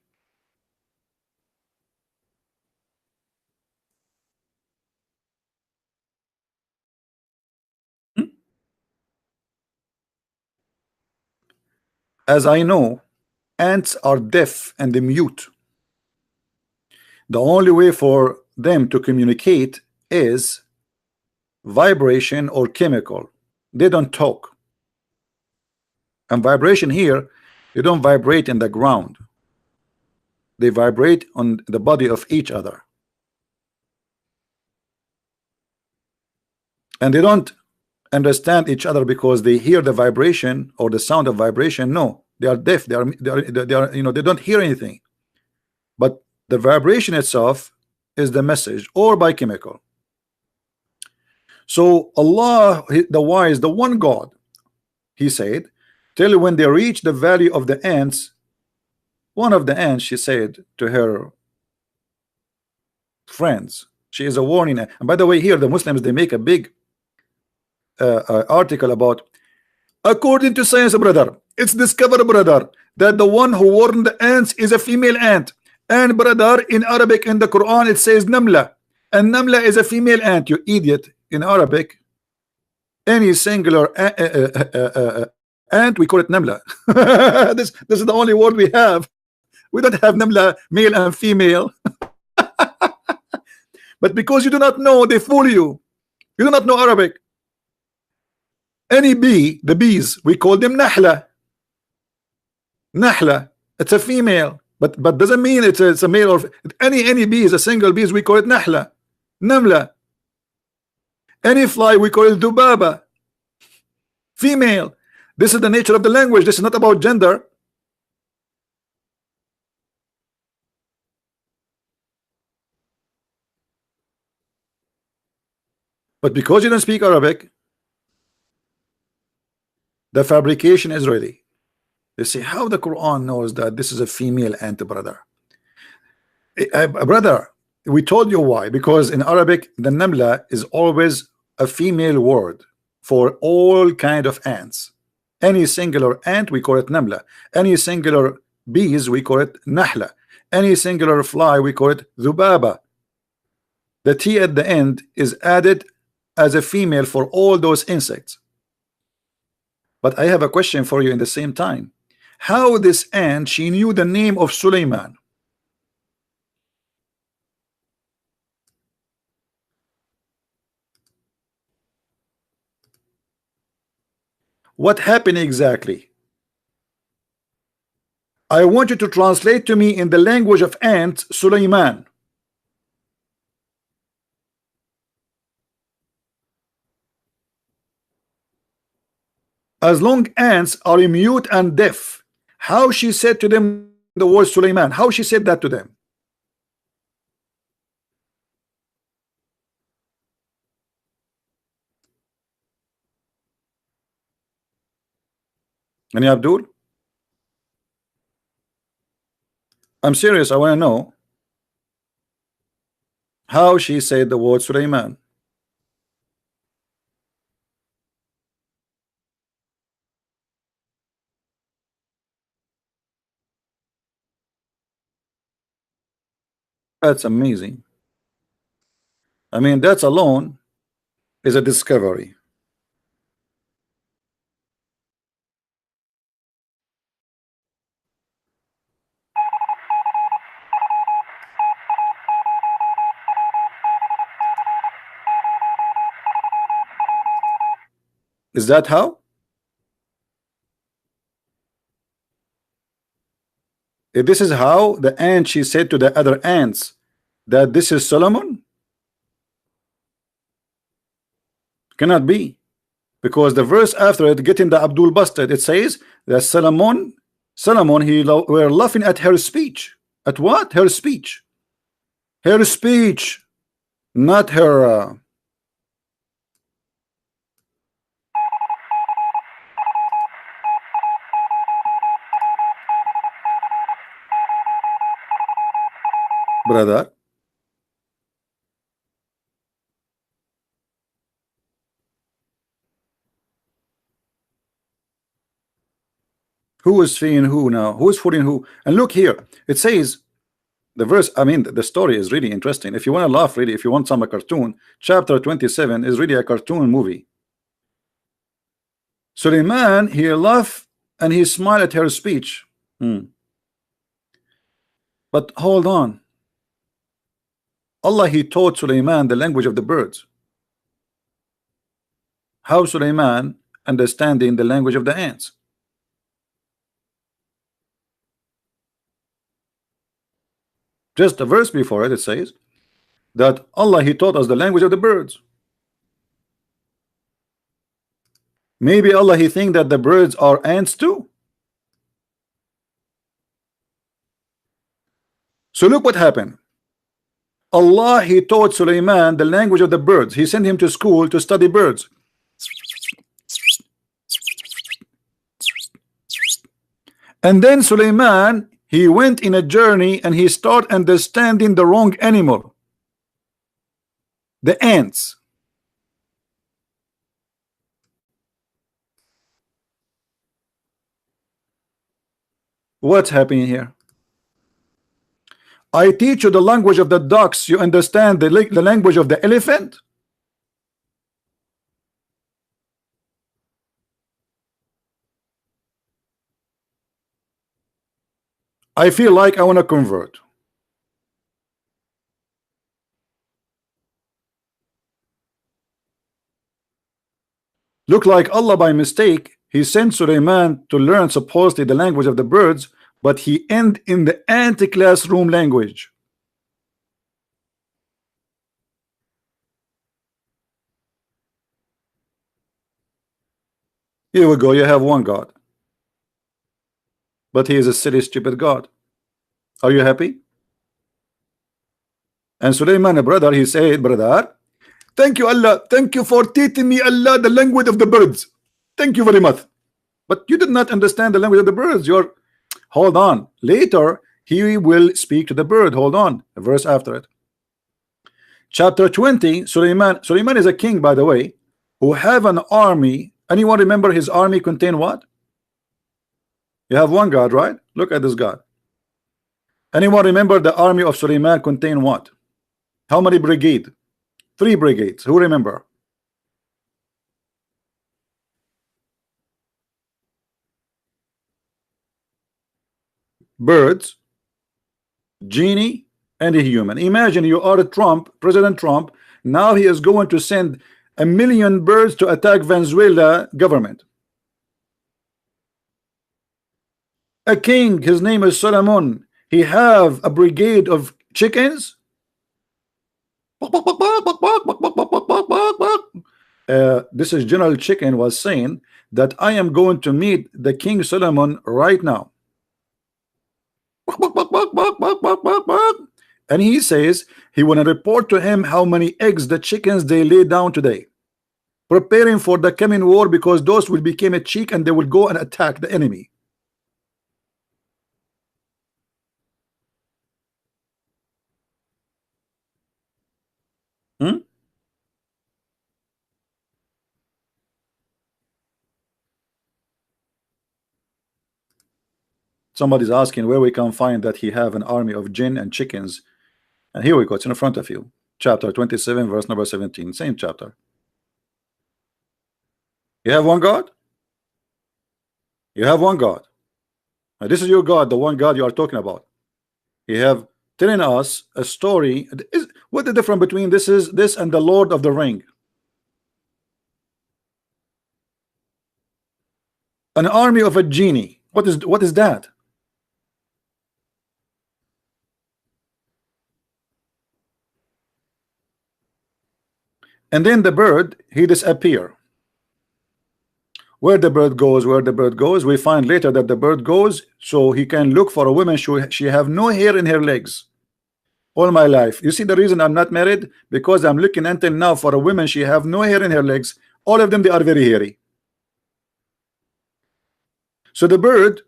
As I know, ants are deaf and mute. The only way for them to communicate is vibration or chemical. They don't talk. And vibration here, they don't vibrate in the ground. They vibrate on the body of each other. And they don't understand each other because they hear the vibration or the sound of vibration. No, they are deaf. They are you know, they don't hear anything. But the vibration itself is the message, or by chemical. So Allah, the wise, the one God, he said, till when they reach the valley of the ants, one of the ants, she said to her friends, she is a warning. And by the way, here the Muslims, they make a big article about, according to science, brother, it's discovered, brother, that the one who warned the ants is a female ant. And brother, in Arabic, in the Quran, it says namla, and namla is a female ant. You idiot. In Arabic, any singular ant, we call it namla. This is the only word we have. We don't have namla, male and female. But because you do not know, they fool you. You do not know Arabic. Any bee, the bees, we call them nahla. Nahla, it's a female, but doesn't mean it's a male. Or any bee is a single bees, we call it nahla. Namla. Any fly, we call it dubaba. Female. This is the nature of the language. This is not about gender. But because you don't speak Arabic, the fabrication is ready. You see how the Quran knows that this is a female ant, brother. Brother, we told you why. Because in Arabic, the namla is always a female word for all kind of ants. Any singular ant, we call it namla. Any singular bees, we call it nahla. Any singular fly, we call it dhubaba. The T at the end is added as a female for all those insects. But I have a question for you in the same time. How this ant, she knew the name of Suleiman? What happened exactly? I want you to translate to me in the language of ants, Suleiman. As long ants are mute and deaf, how she said to them the word Suleiman? How she said that to them? Any Abdul? I'm serious. I want to know how she said the word Suleiman. That's amazing. I mean, that's alone is a discovery. Is that how? If this is how the ant, she said to the other ants that this is Solomon, cannot be, because the verse after it, getting the Abdul busted, it says that Solomon, were laughing at her speech. At what? Her speech. Her speech, not her. Brother, who is seeing who now? Who is fooling who? And look here, it says the verse. I mean, the story is really interesting. If you want to laugh, really, if you want some cartoon, chapter 27 is really a cartoon movie. Suleiman, he laughed and he smiled at her speech. But hold on. Allah, he taught Suleiman the language of the birds. How Suleiman understanding the language of the ants? Just the verse before it, it says that Allah, he taught us the language of the birds. Maybe Allah, he think that the birds are ants too. So look what happened. Allah, he taught Sulaiman the language of the birds. He sent him to school to study birds. And then Sulaiman, he went in a journey and he started understanding the wrong animal, the ants. What's happening here? I teach you the language of the ducks, you understand the language of the elephant? I feel like I want to convert. Look like Allah by mistake, he sent Sulaiman to learn supposedly the language of the birds, but he ended in the anti-classroom language. Here we go, you have one God, but he is a silly stupid God. Are you happy? And Sulaiman, brother, he said, brother, thank you Allah, thank you for teaching me Allah the language of the birds, thank you very much. But you did not understand the language of the birds. You're, hold on, later he will speak to the bird. Hold on, a verse after it. Chapter 20, Sulaiman is a king, by the way, who have an army. Anyone remember his army contain what? You have one God, right? Look at this God. Anyone remember the army of Sulaiman contain what? How many brigade? 3 brigades. Who remember? Birds, genie, and a human. Imagine you are Trump, President Trump. Now he is going to send 1 million birds to attack Venezuela government. A king, his name is Solomon. He have a brigade of chickens. This is General Chicken was saying that I am going to meet the King Solomon right now. And he says he want to report to him how many eggs the chickens they lay down today, preparing for the coming war, because those will become a cheek and they will go and attack the enemy. Somebody's asking where we can find that he have an army of jinn and chickens. And here we go, it's in front of you. Chapter 27, verse number 17, same chapter. You have one God? You have one God. Now, this is your God, the one God you are talking about. You have telling us a story. What the difference between this and the Lord of the Ring? An army of a genie. What is that? And then the bird, he disappear. Where the bird goes, we find later that the bird goes so he can look for a woman. She have no hair in her legs. All my life, you see the reason I'm not married, because I'm looking until now for a woman. She have no hair in her legs. All of them, they are very hairy. So the bird,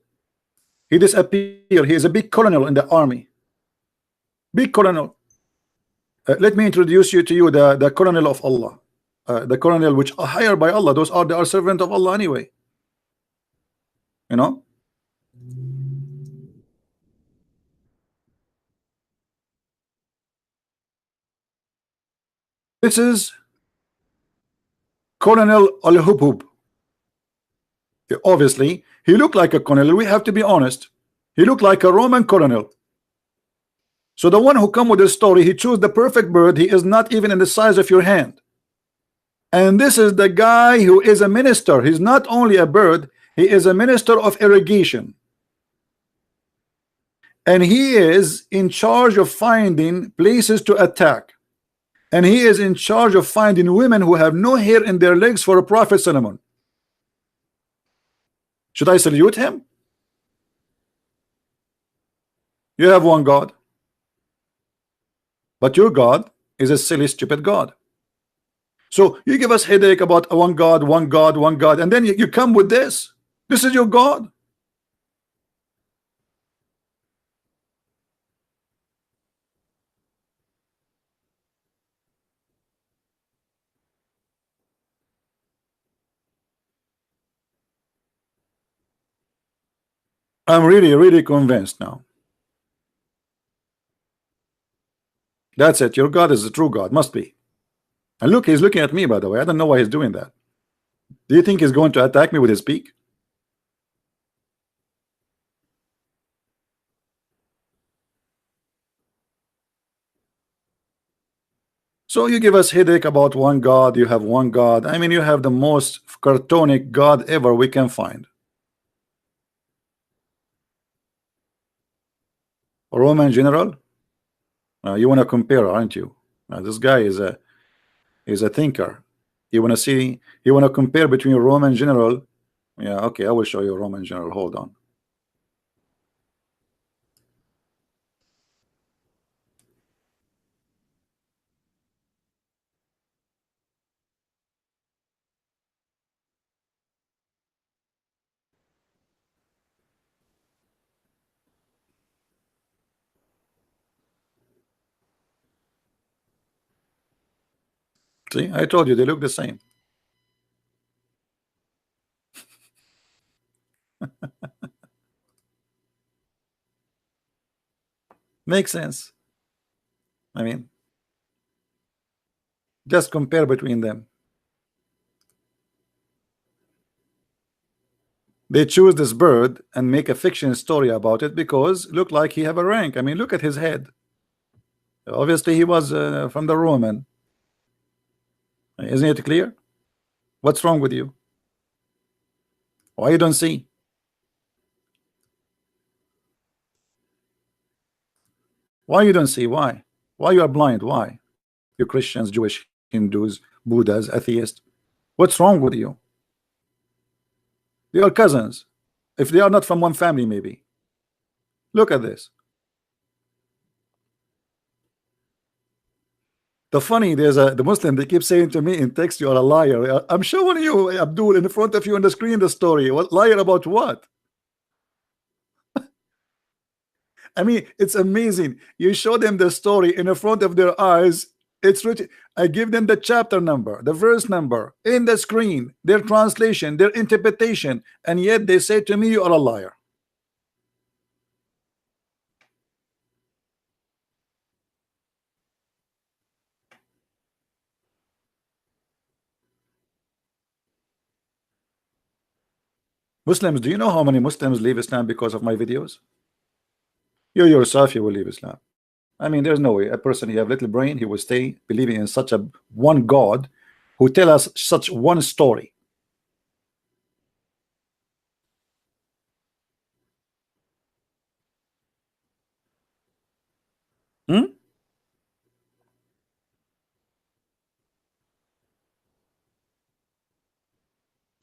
he disappear. He is a big colonel in the army. Big colonel. Let me introduce you to the colonel of Allah. The colonel which are hired by Allah. Those are the servant of Allah anyway. You know. This is Colonel Al-Hubhub. Obviously, he looked like a colonel. We have to be honest. He looked like a Roman colonel. So the one who come with this story, he chose the perfect bird. He is not even in the size of your hand. And this is the guy who is a minister. He's not only a bird, he is a minister of irrigation. And he is in charge of finding places to attack. And he is in charge of finding women who have no hair in their legs for a Prophet Solomon. Should I salute him? You have one God. but your God is a silly, stupid God. So you give us headache about one God, one God, one God, and then you come with this. This is your God. I'm really, really convinced now. That's it. Your God is the true God. Must be. And look, he's looking at me, by the way. I don't know why he's doing that. Do you think he's going to attack me with his beak? So you give us headache about one God. You have one God. I mean, you have the most cartonic God ever we can find. A Roman general. You want to compare, aren't you? This guy is a thinker. You want to see? You want to compare between a Roman general? Yeah, okay. I will show you a Roman general. Hold on. See, I told you they look the same. Makes sense. I mean, just compare between them. They choose this bird and make a fiction story about it because look like he have a rank. I mean, look at his head. Obviously, he was from the Roman. Isn't it clear? What's wrong with you? Why you don't see? Why you don't see? Why? Why you are blind? Why? You Christians, Jewish, Hindus, Buddhas, atheists. What's wrong with you? They are cousins. If they are not from one family, maybe. Look at this. The funny, the Muslim, they keep saying to me in text, you are a liar. I'm showing you, Abdul, in front of you on the screen, the story. What liar about what? I mean, it's amazing. You show them the story in the front of their eyes. It's written. I give them the chapter number, the verse number in the screen, their translation, their interpretation, and yet they say to me, you are a liar. Muslims, do you know how many Muslims leave Islam because of my videos? You yourself, you will leave Islam. I mean, there's no way a person who have little brain, he will stay believing in such a one God who tell us such one story. Hmm?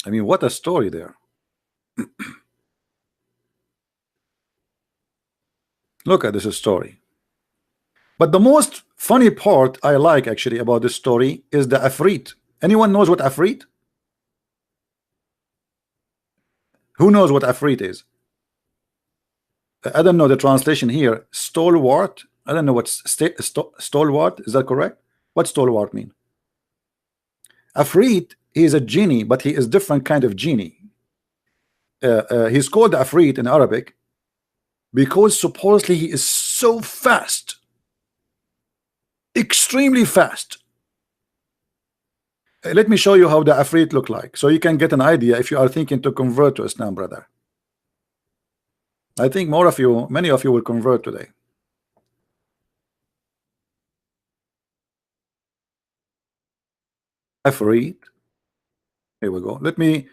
I mean, what a story there. Look at this story. But the most funny part I like actually about this story is the Afrit. Anyone knows what Afrit? Who knows what Afrit is? I don't know the translation here. Stalwart. I don't know what stalwart. Is that correct? What stalwart mean? Afrit, he is a genie, but he is different kind of genie. He's called Afrit in Arabic because supposedly he is so fast, extremely fast. Let me show you how the Afrit look like, so you can get an idea if you are thinking to convert to Islam, brother. I think more of you, many of you will convert today. Afrit. Here we go. Let me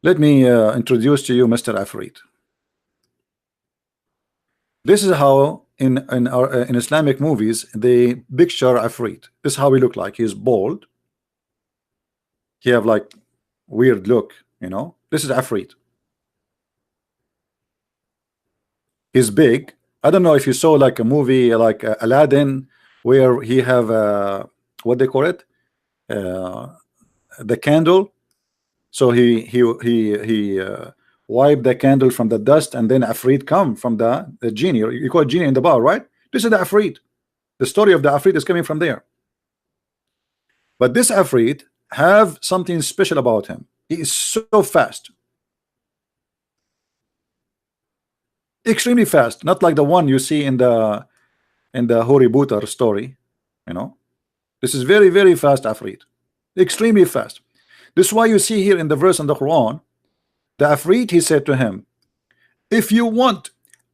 introduce to you Mr. Afrit. This is how in Islamic movies they picture Afrit. This is how he look like. He's bald. He have like weird look, you know. This is Afrit. He's big. I don't know if you saw like a movie like Aladdin where he have what they call it, uh, the candle. So he wiped the candle from the dust, and then Afrit come from the genie. You call it genie in the bar, right? This is the Afrit. The story of the Afrit is coming from there. But this Afrit have something special about him. He is so fast, extremely fast, not like the one you see in the Hori Butar story. You know, this is very, very fast Afrit, extremely fast. This is why you see here in the verse in the Quran, the Afrit, he said to him, if you want,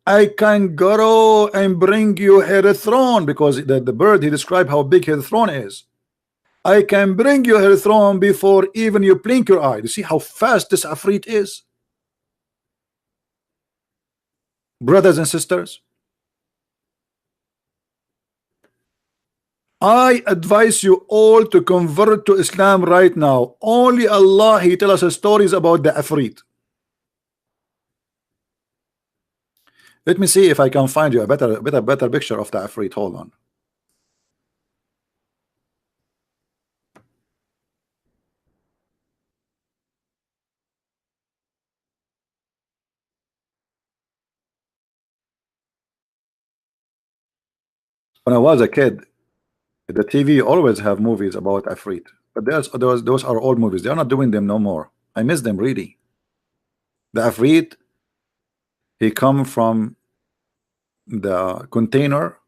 I can go and bring you her throne, because the bird, he described how big her throne is. I can bring you her throne before even you blink your eye. You see how fast this Afrit is, brothers and sisters. I advise you all to convert to Islam right now. Only Allah, he tell us stories about the Afrit. Let me see if I can find you a better picture of the Afrit. Hold on. When I was a kid, the TV always have movies about Afrit, but those are old movies. They are not doing them no more. I miss them really. The Afrit, he come from the container,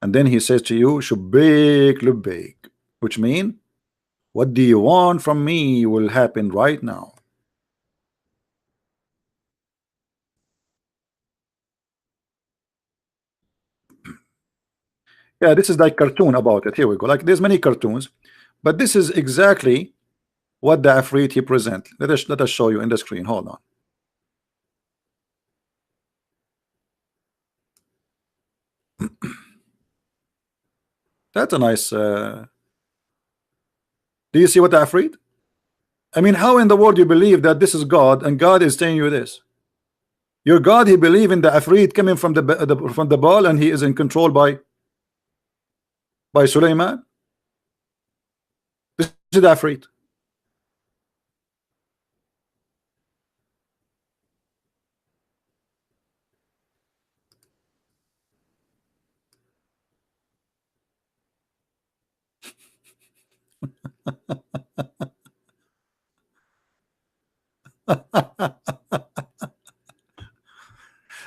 and then he says to you, "Shubik lubik," which mean, what do you want from me will happen right now. Yeah, this is like cartoon about it. Here we go. Like there's many cartoons, but this is exactly what the Afrit he present. Let us show you in the screen. Hold on. That's a nice. Do you see what the Afrit? I mean, how in the world you believe that this is God and God is telling you this? Your God, he believe in the Afrit coming from from the ball, and he is in control by Sulaiman. This is the Afrit.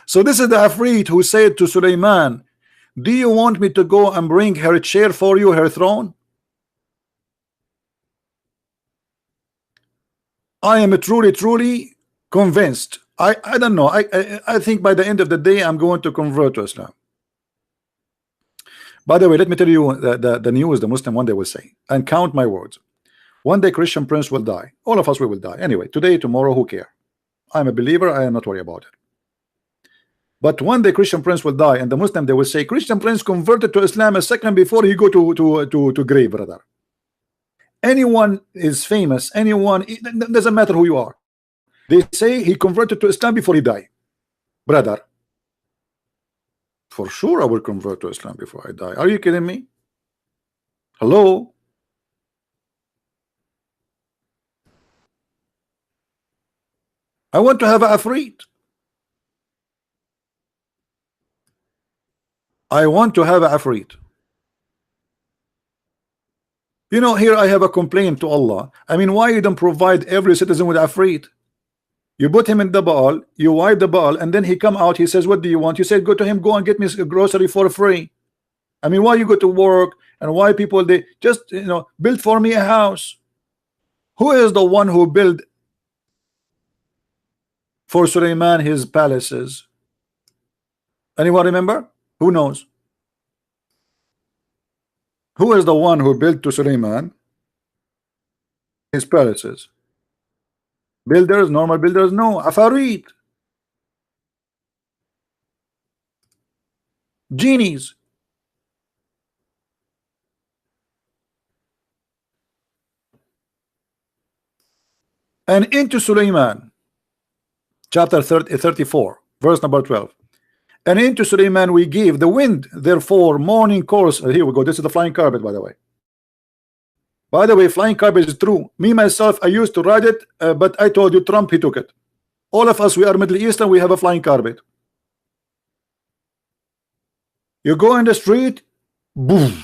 So this is the Afrit who said to Sulaiman, do you want me to go and bring her chair for you, her throne? I am truly convinced. I don't know. I think by the end of the day I'm going to convert to Islam. By the way, let me tell you the news the Muslim one day will say, and count my words. One day Christian Prince will die. All of us we will die. Anyway, today, tomorrow, who care? I'm a believer, I am not worried about it. But one day Christian Prince will die, and the Muslim they will say Christian Prince converted to Islam a second before he go to grave, brother. Anyone is famous, anyone, it doesn't matter who you are. They say he converted to Islam before he died. Brother, for sure I will convert to Islam before I die. Are you kidding me? Hello? I want to have a Afrit. I want to have a Afrit. You know, here I have a complaint to Allah. I mean, why you don't provide every citizen with Afrit? You put him in the ball, you wipe the ball, and then he come out, he says, what do you want? You said, go to him, go and get me a grocery for free. I mean, why you go to work, and why people, they just, you know, build for me a house. Who is the one who built for Suleiman his palaces? Anyone remember? Who knows? Who is the one who built to Suleiman his palaces? Builders, normal builders? No, Afarit, genies. And into Suleiman, chapter 34, verse number 12. And into Suleiman we gave the wind, therefore morning course. Here we go. This is the flying carpet, by the way. By the way, flying carpet is true. Me myself, I used to ride it, but I told you Trump, he took it. All of us, we are Middle Eastern, we have a flying carpet. You go in the street, boom,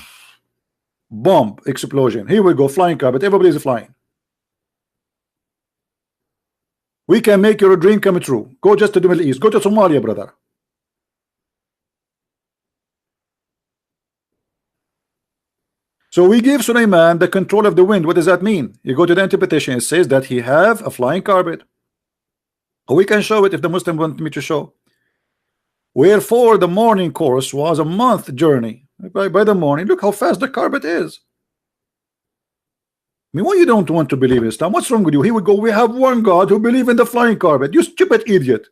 bomb, explosion. Here we go, flying carpet. Everybody's flying. We can make your dream come true. Go just to the Middle East. Go to Somalia, brother. So we give Suleiman the control of the wind. What does that mean? You go to the interpretation, it says that he have a flying carpet. We can show it if the Muslim want me to show. Wherefore the morning course was a month journey. By the morning, look how fast the carpet is. I mean, why you don't want to believe in Islam? What's wrong with you? Here we go. We have one God who believe in the flying carpet. You stupid idiot.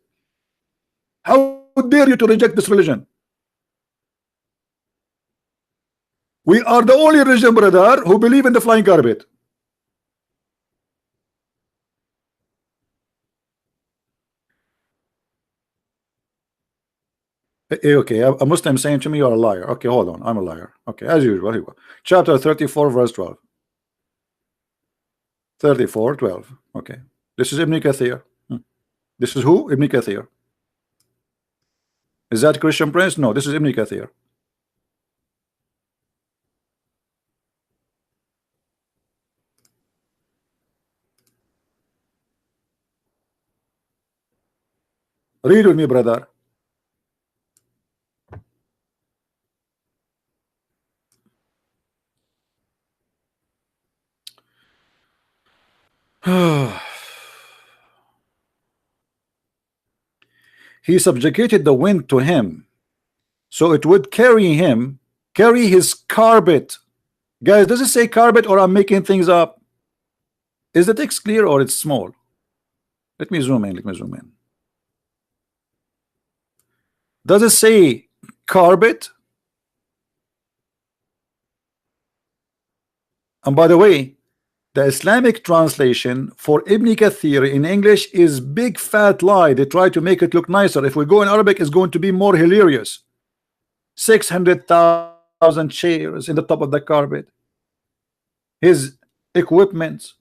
How dare you to reject this religion? We are the only religion, brother, who believe in the flying carpet. Okay, a Muslim saying to me, you're a liar. Okay, hold on. I'm a liar. Okay, as usual. Here we go. Chapter 34, verse 12. 34, 12. Okay. This is Ibn Kathir. This is who? Ibn Kathir. Is that Christian Prince? No, this is Ibn Kathir. Read with me, brother. He subjugated the wind to him, so it would carry him, carry his carpet. Guys, does it say carpet or I'm making things up? Is the text clear or it's small? Let me zoom in. Let me zoom in. Does it say carpet? And by the way, the Islamic translation for Ibn Kathir in English is big fat lie. They try to make it look nicer. If we go in Arabic, it's going to be more hilarious. 600,000 chairs in the top of the carpet. His equipment,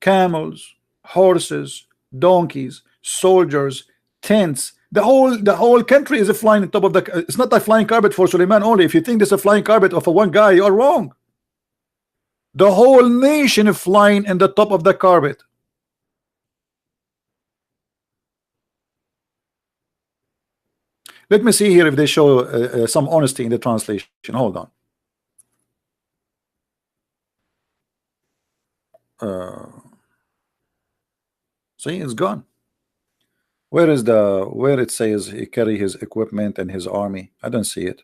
camels, horses, donkeys, soldiers, tents. The whole country is a flying on top of the. It's not a flying carpet for Suleiman only. If you think this is a flying carpet of a one guy, you are wrong. The whole nation is flying in the top of the carpet. Let me see here if they show some honesty in the translation. Hold on. See, it's gone. Where it says he carry his equipment and his army? I don't see it.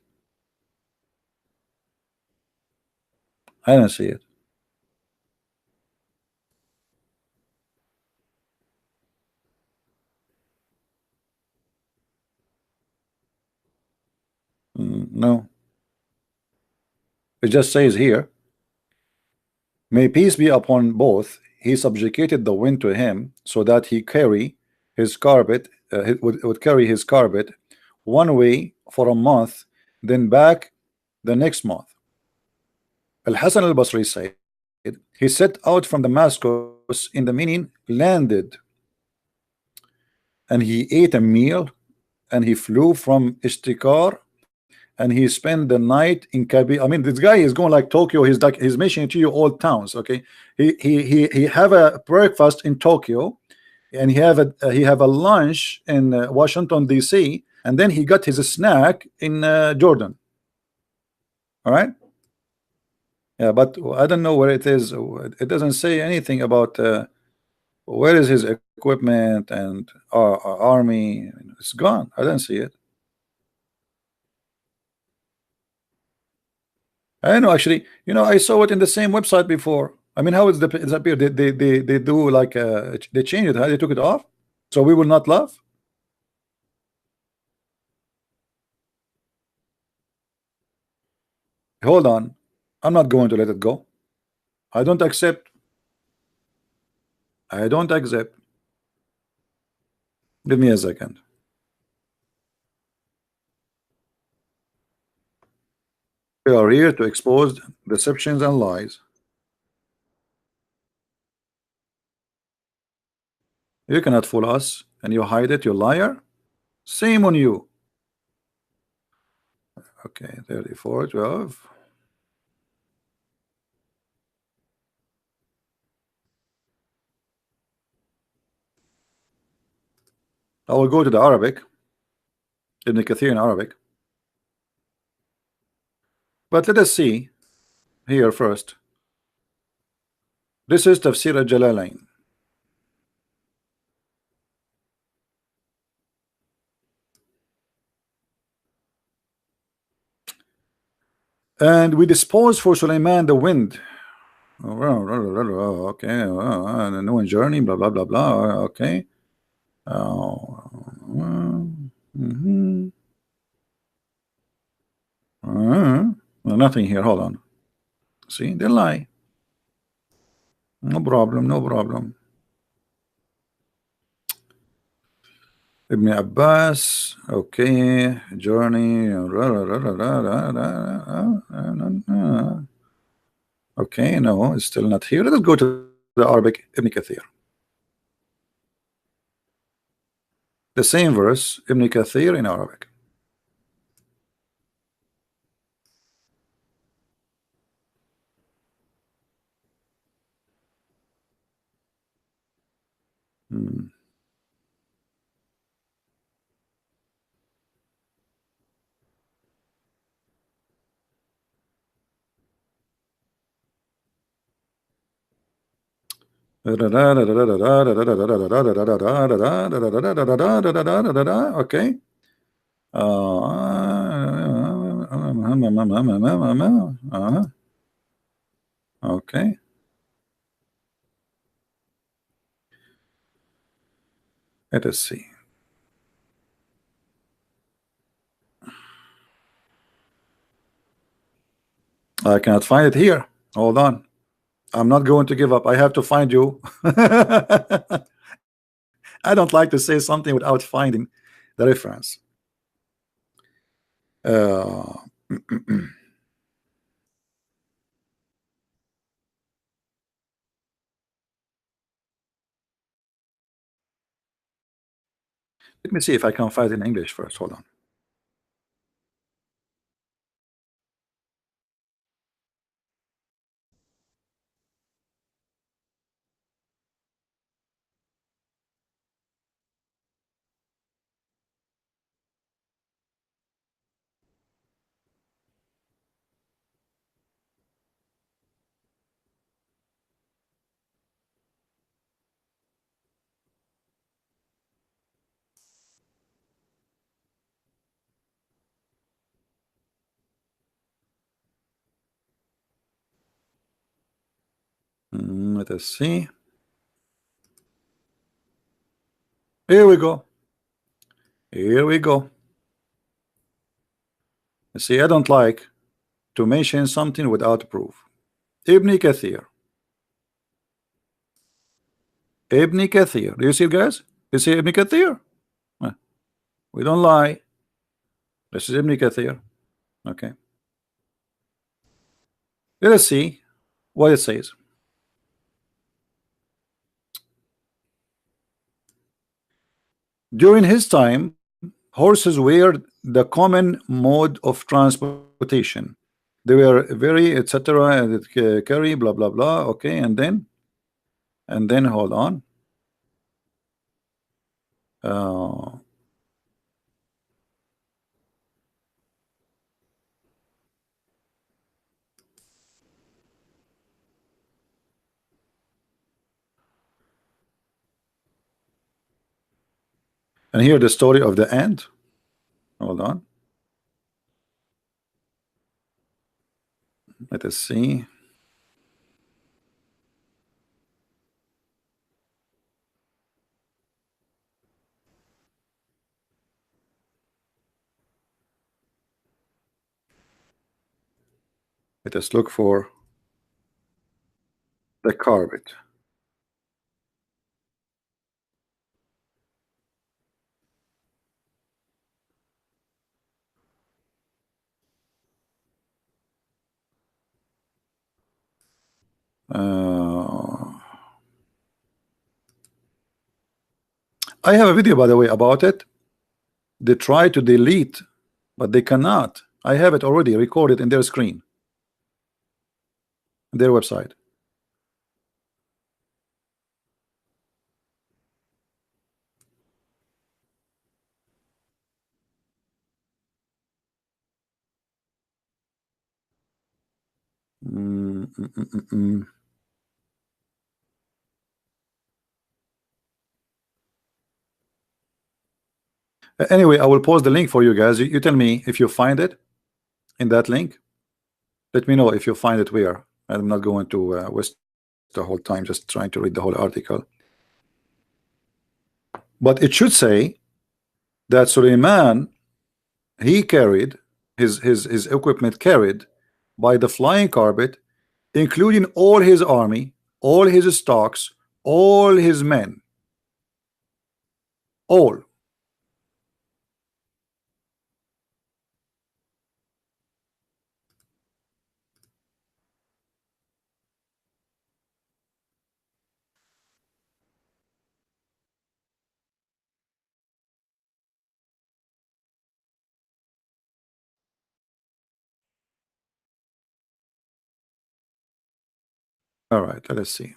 I don't see it. No. It just says here, may peace be upon both. He subjugated the wind to him, so that he carry his carpet, would carry his carpet one way for a month, then back the next month. Al-Hasan al-Basri said, he set out from Damascus, in the meaning landed, and he ate a meal, and he flew from Ishtikar, and he spent the night in Kabi. I mean, this guy is going like Tokyo. He's like, he's mentioning to you all towns. Okay, he have a breakfast in Tokyo, and he have a lunch in Washington DC, and then he got his snack in Jordan. All right. Yeah, but I don't know where it is. It doesn't say anything about where is his equipment and army. It's gone. I don't see it. I know, actually, I saw it in the same website before. I mean, how is the disappear? They do like they changed it. How they took it off? So we will not laugh. Hold on, I'm not going to let it go. I don't accept. I don't accept. Give me a second. We are here to expose deceptions and lies. You cannot fool us, and you hide it, you liar. Same on you. Okay, 34:12. I will go to the Arabic, Ibn Kathir in Arabic. But let us see here first. This is Tafsir al-Jalalain. And we dispose for Sulaiman the wind. Okay, the new journey, blah blah blah blah. Okay. Nothing here. Hold on. See, they lie. No problem. No problem. Ibn Abbas. Okay. Journey. Okay. No, it's still not here. Let's go to the Arabic Ibn Kathir. The same verse, Ibn Kathir in Arabic. Hmm. Okay. Okay. Let us see. I cannot find it here. Hold on. I'm not going to give up. I have to find you. I don't like to say something without finding the reference. Let me see if I can find it in English first. Hold on. Let us see. Here we go. Here we go. You see, I don't like to mention something without proof. Ibn Kathir. Ibn Kathir. Do you see, guys? You see Ibn Kathir? We don't lie. This is Ibn Kathir. Okay. Let us see what it says. During his time, horses were the common mode of transportation. They were very etc. Carry blah blah blah. Okay, and then hold on. And here the story of the ant. Hold on. Let us see. Let us look for the carpet. Uh, I have a video, by the way, about it. They try to delete, but they cannot. I have it already recorded in their screen, their website. Mm, mm, mm, mm, mm. Anyway, I will post the link for you guys. You tell me if you find it in that link. Let me know if you find it where. I'm not going to waste the whole time just trying to read the whole article. But it should say that Suleiman, he carried his equipment carried by the flying carpet, including all his army, all his stocks, all his men, all. All right, let us see.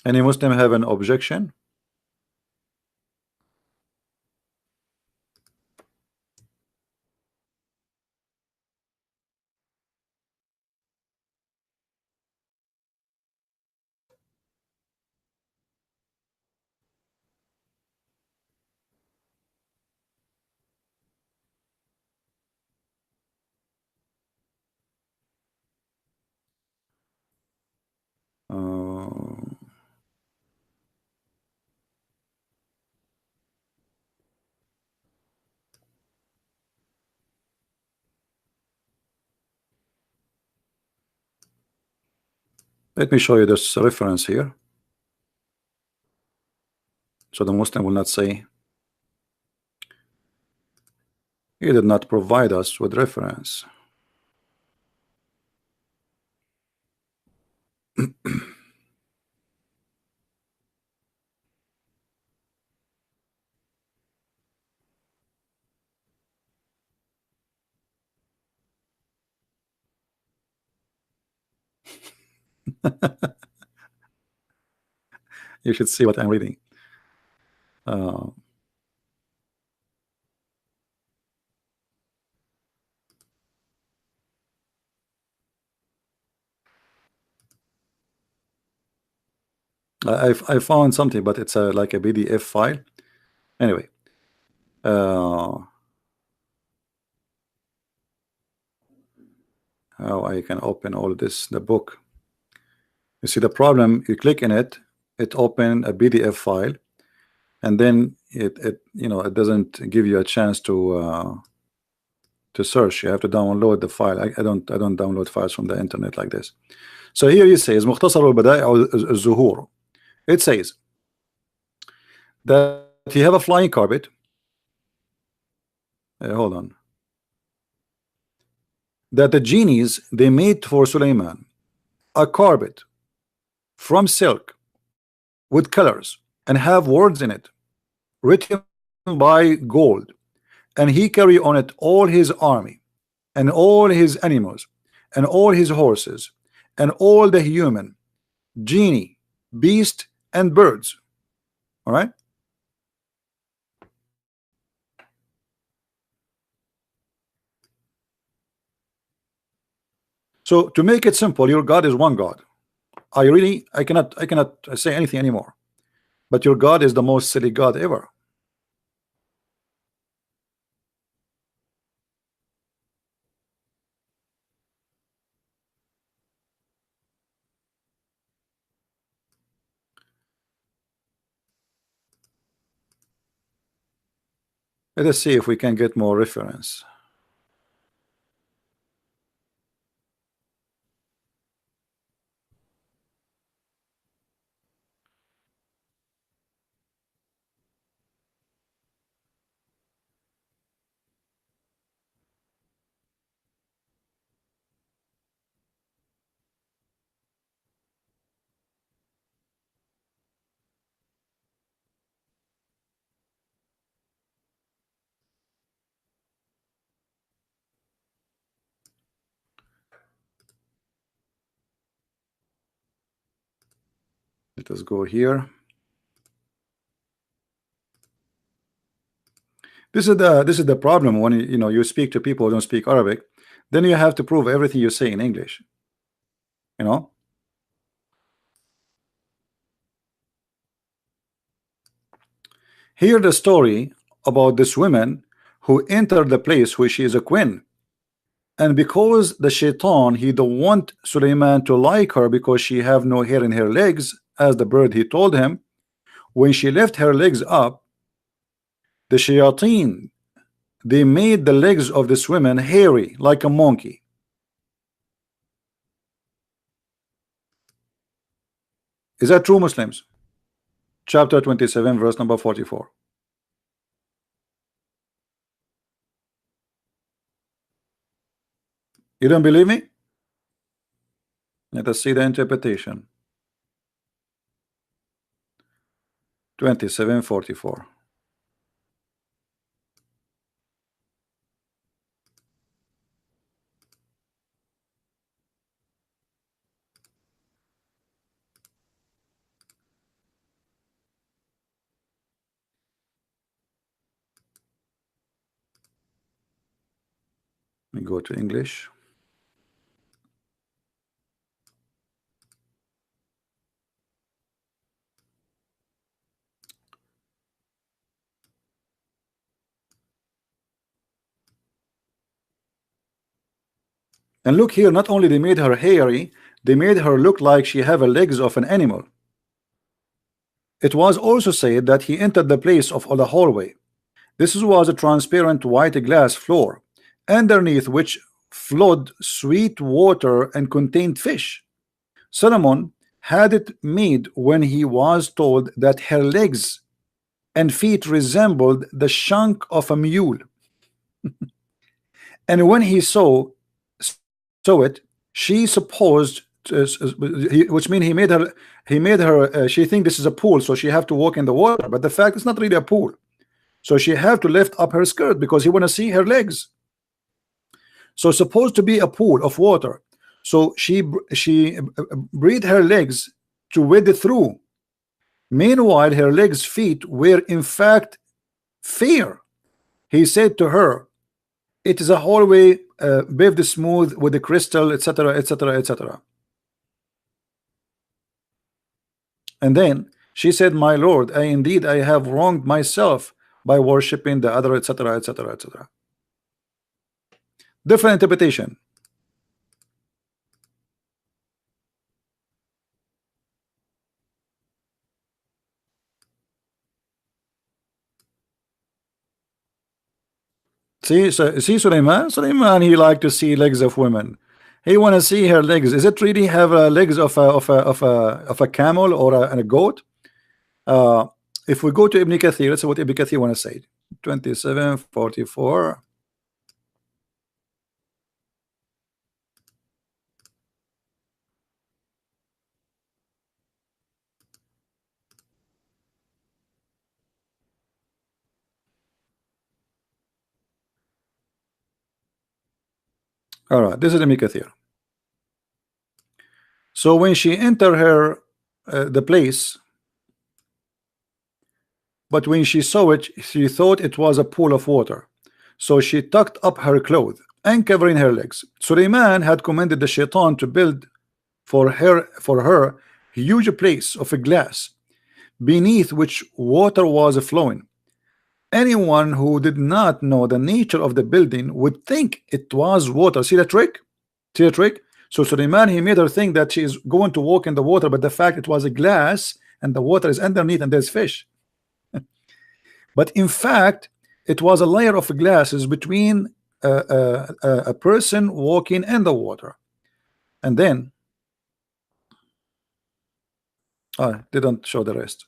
Any Muslim have an objection? Uh, let me show you this reference here, so the Muslim will not say he did not provide us with reference. You should see what I'm reading. Uh, I found something, but it's like a PDF file. Anyway, how I can open all this, the book. You see the problem, you click in it, it open a PDF file, and then it you know, it doesn't give you a chance to search. You have to download the file. I don't download files from the internet like this. So here it says مختصر البدائع الزهور. It says that you have a flying carpet. Hold on. That the genies they made for Suleiman a carpet from silk with colors and have words in it written by gold, and he carry on it all his army and all his animals and all his horses and all the human, genie, beast, and birds. All right. So to make it simple, your God is one God. I cannot say anything anymore. But your God is the most silly God ever. Let us see if we can get more reference. Let us go here. This is the problem when you speak to people who don't speak Arabic. Then you have to prove everything you say in English. You know. Hear the story about this woman who entered the place where she is a queen. And because the shaitan, he don't want Suleiman to like her because she have no hair in her legs, as the bird he told him, when she left her legs up, the shayateen, they made the legs of this woman hairy like a monkey. Is that true, Muslims? Chapter 27, verse number 44. You don't believe me? Let us see the interpretation. 27:44. Let me go to English. And look here, not only they made her hairy, they made her look like she have the legs of an animal. It was also said that he entered the place of the hallway. This was a transparent white glass floor, underneath which flowed sweet water and contained fish. Solomon had it made when he was told that her legs and feet resembled the shank of a mule. And when he saw it, she supposed, which means he made her, she think this is a pool, so she have to walk in the water. But the fact it's not really a pool, so she have to lift up her skirt because he want to see her legs. So supposed to be a pool of water. So she breathed her legs to wade through. Meanwhile, her legs' feet were in fact fair. He said to her, "It is a hallway paved smooth with the crystal, etc., etc., etc." And then she said, "My Lord, I have wronged myself by worshiping the other, etc., etc., etc." Different interpretation. See, so see Suleiman, he like to see legs of women. He want to see her legs. Is it really have legs of a camel or a goat? If we go to Ibn Kathir, let's see what Ibn Kathir want to say. 27:44. All right, this is Ibn Kathir. So when she entered her the place, but when she saw it, she thought it was a pool of water. So she tucked up her clothes and covering her legs. Suleiman had commanded the shaitan to build for her huge place of a glass beneath which water was flowing. Anyone who did not know the nature of the building would think it was water. See the trick? See the trick? So Suleiman, he made her think that she is going to walk in the water, but the fact it was a glass and the water is underneath and there's fish. But in fact, it was a layer of glasses between a person walking in the water. And then didn't show the rest.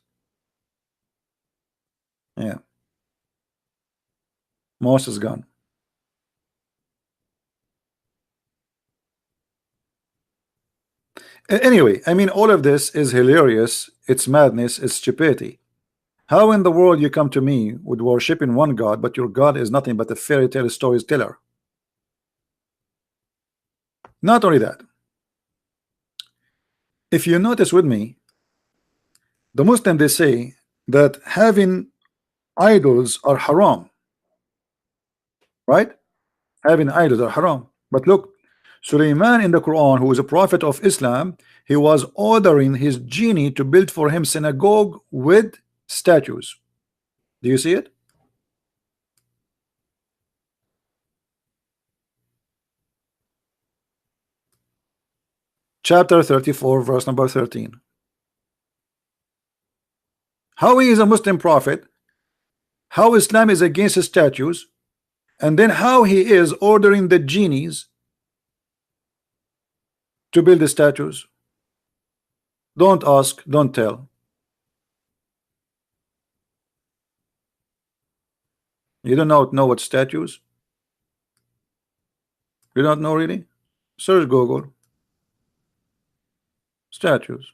Yeah, most is gone. Anyway, I mean, all of this is hilarious. It's madness. It's stupidity. How in the world you come to me with worshiping one God, but your God is nothing but a fairy tale storyteller? Not only that, if you notice with me, The Muslim, they say that having idols are haram, right? Having idols are haram. But look, Sulaiman in the Quran, who is a prophet of Islam, he was ordering his genie to build for him synagogue with statues. Do you see it? Chapter 34, verse number 13. How he is a Muslim prophet, how Islam is against his statues, and then how he is ordering the genies to build the statues. Don't ask, don't tell. You do not know what statues? You don't know really? Search Google. Statues.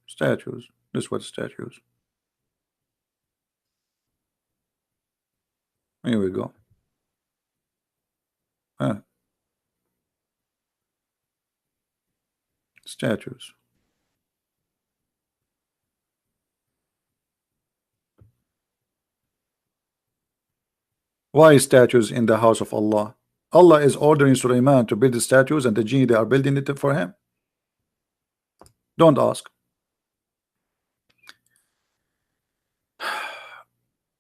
Statues. This is what statues. Here we go. Statues. Why statues in the house of Allah? Allah is ordering Sulaiman to build the statues, and the genie, they are building it for him. Don't ask.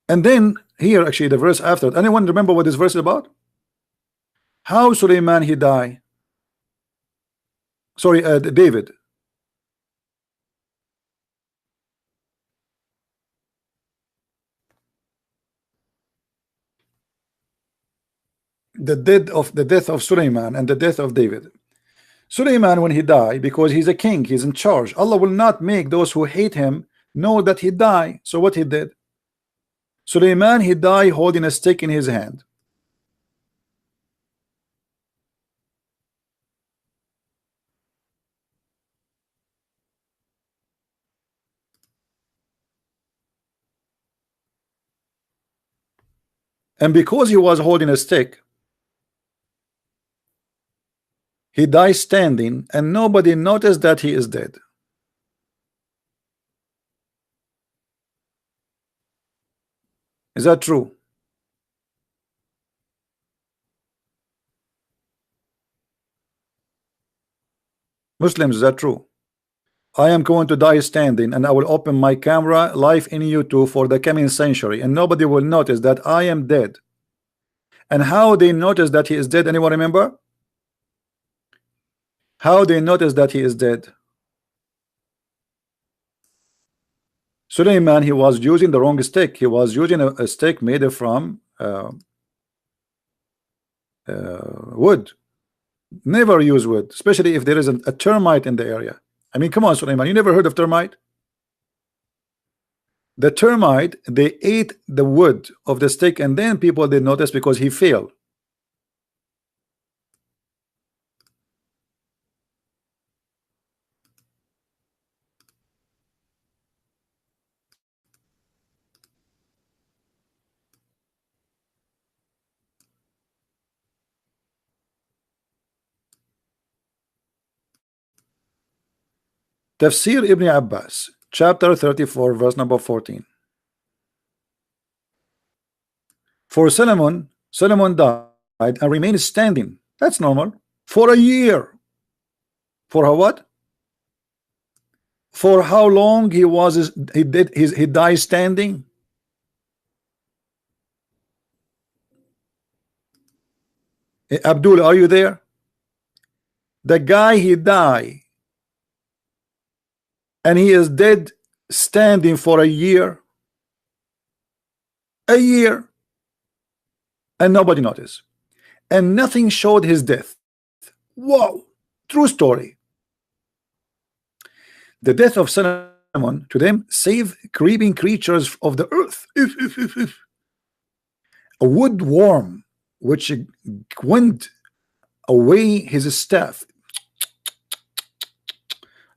And then here, actually, the verse after. Anyone remember what this verse is about? How Sulaiman he died? Sorry, David. The death of Sulaiman and the death of David. Sulaiman, when he died, because he's a king, he's in charge. Allah will not make those who hate him know that he died. So what he did? Sulaiman, he died holding a stick in his hand. And because he was holding a stick, he died standing, and nobody noticed that he is dead. Is that true? Muslims, is that true? I am going to die standing, and I will open my camera live in YouTube for the coming century, and nobody will notice that I am dead. And how they notice that he is dead? Anyone remember? How they notice that he is dead? Suleiman, he was using the wrong stick. He was using a stick made from wood. Never use wood, especially if there is a termite in the area. I mean, come on, Suleiman, you never heard of termite? The termite, they ate the wood of the stick, and then people did notice because he failed. Tafsir Ibn Abbas, chapter 34, verse number 14. For Solomon died and remained standing. That's normal. For a year. For a what? For how long he died standing? Abdul, are you there? The guy, he died, and he is dead standing for a year. A year. And nobody noticed. And nothing showed his death. Wow. True story. The death of Solomon to them saved creeping creatures of the earth. A wood worm which went away his staff.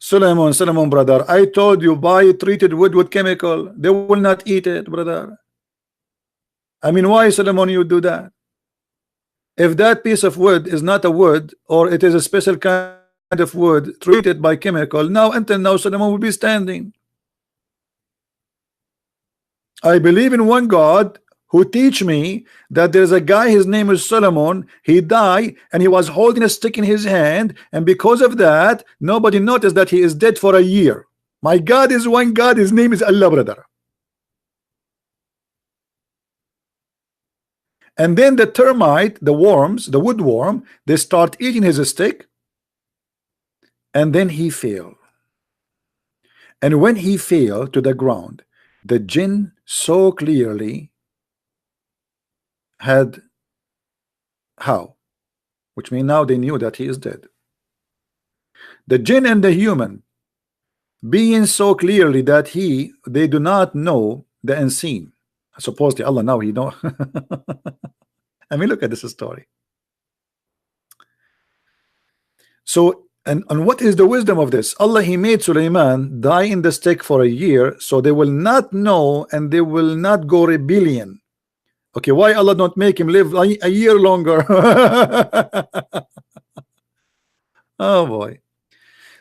Solomon, brother, I told you, buy treated wood with chemical. They will not eat it, brother. I mean, why, Solomon, you do that? If that piece of wood is not a wood, or it is a special kind of wood treated by chemical, now until now Solomon will be standing. I believe in one God who teach me that there's a guy, his name is Solomon. He died and he was holding a stick in his hand, and because of that nobody noticed that he is dead for a year. My God is one God, his name is Allah, brother. And then the termite, the worms, the woodworm, they start eating his stick, and then he fell. And when he fell to the ground, the jinn so clearly had how, which means now they knew that he is dead. The jinn and the human being so clearly that they do not know the unseen. Supposedly Allah now he know. I mean, look at this story. So and what is the wisdom of this? Allah, he made Sulaiman die in the stick for a year, so they will not know and they will not go rebellion. Okay, why Allah not make him live a year longer? Oh boy.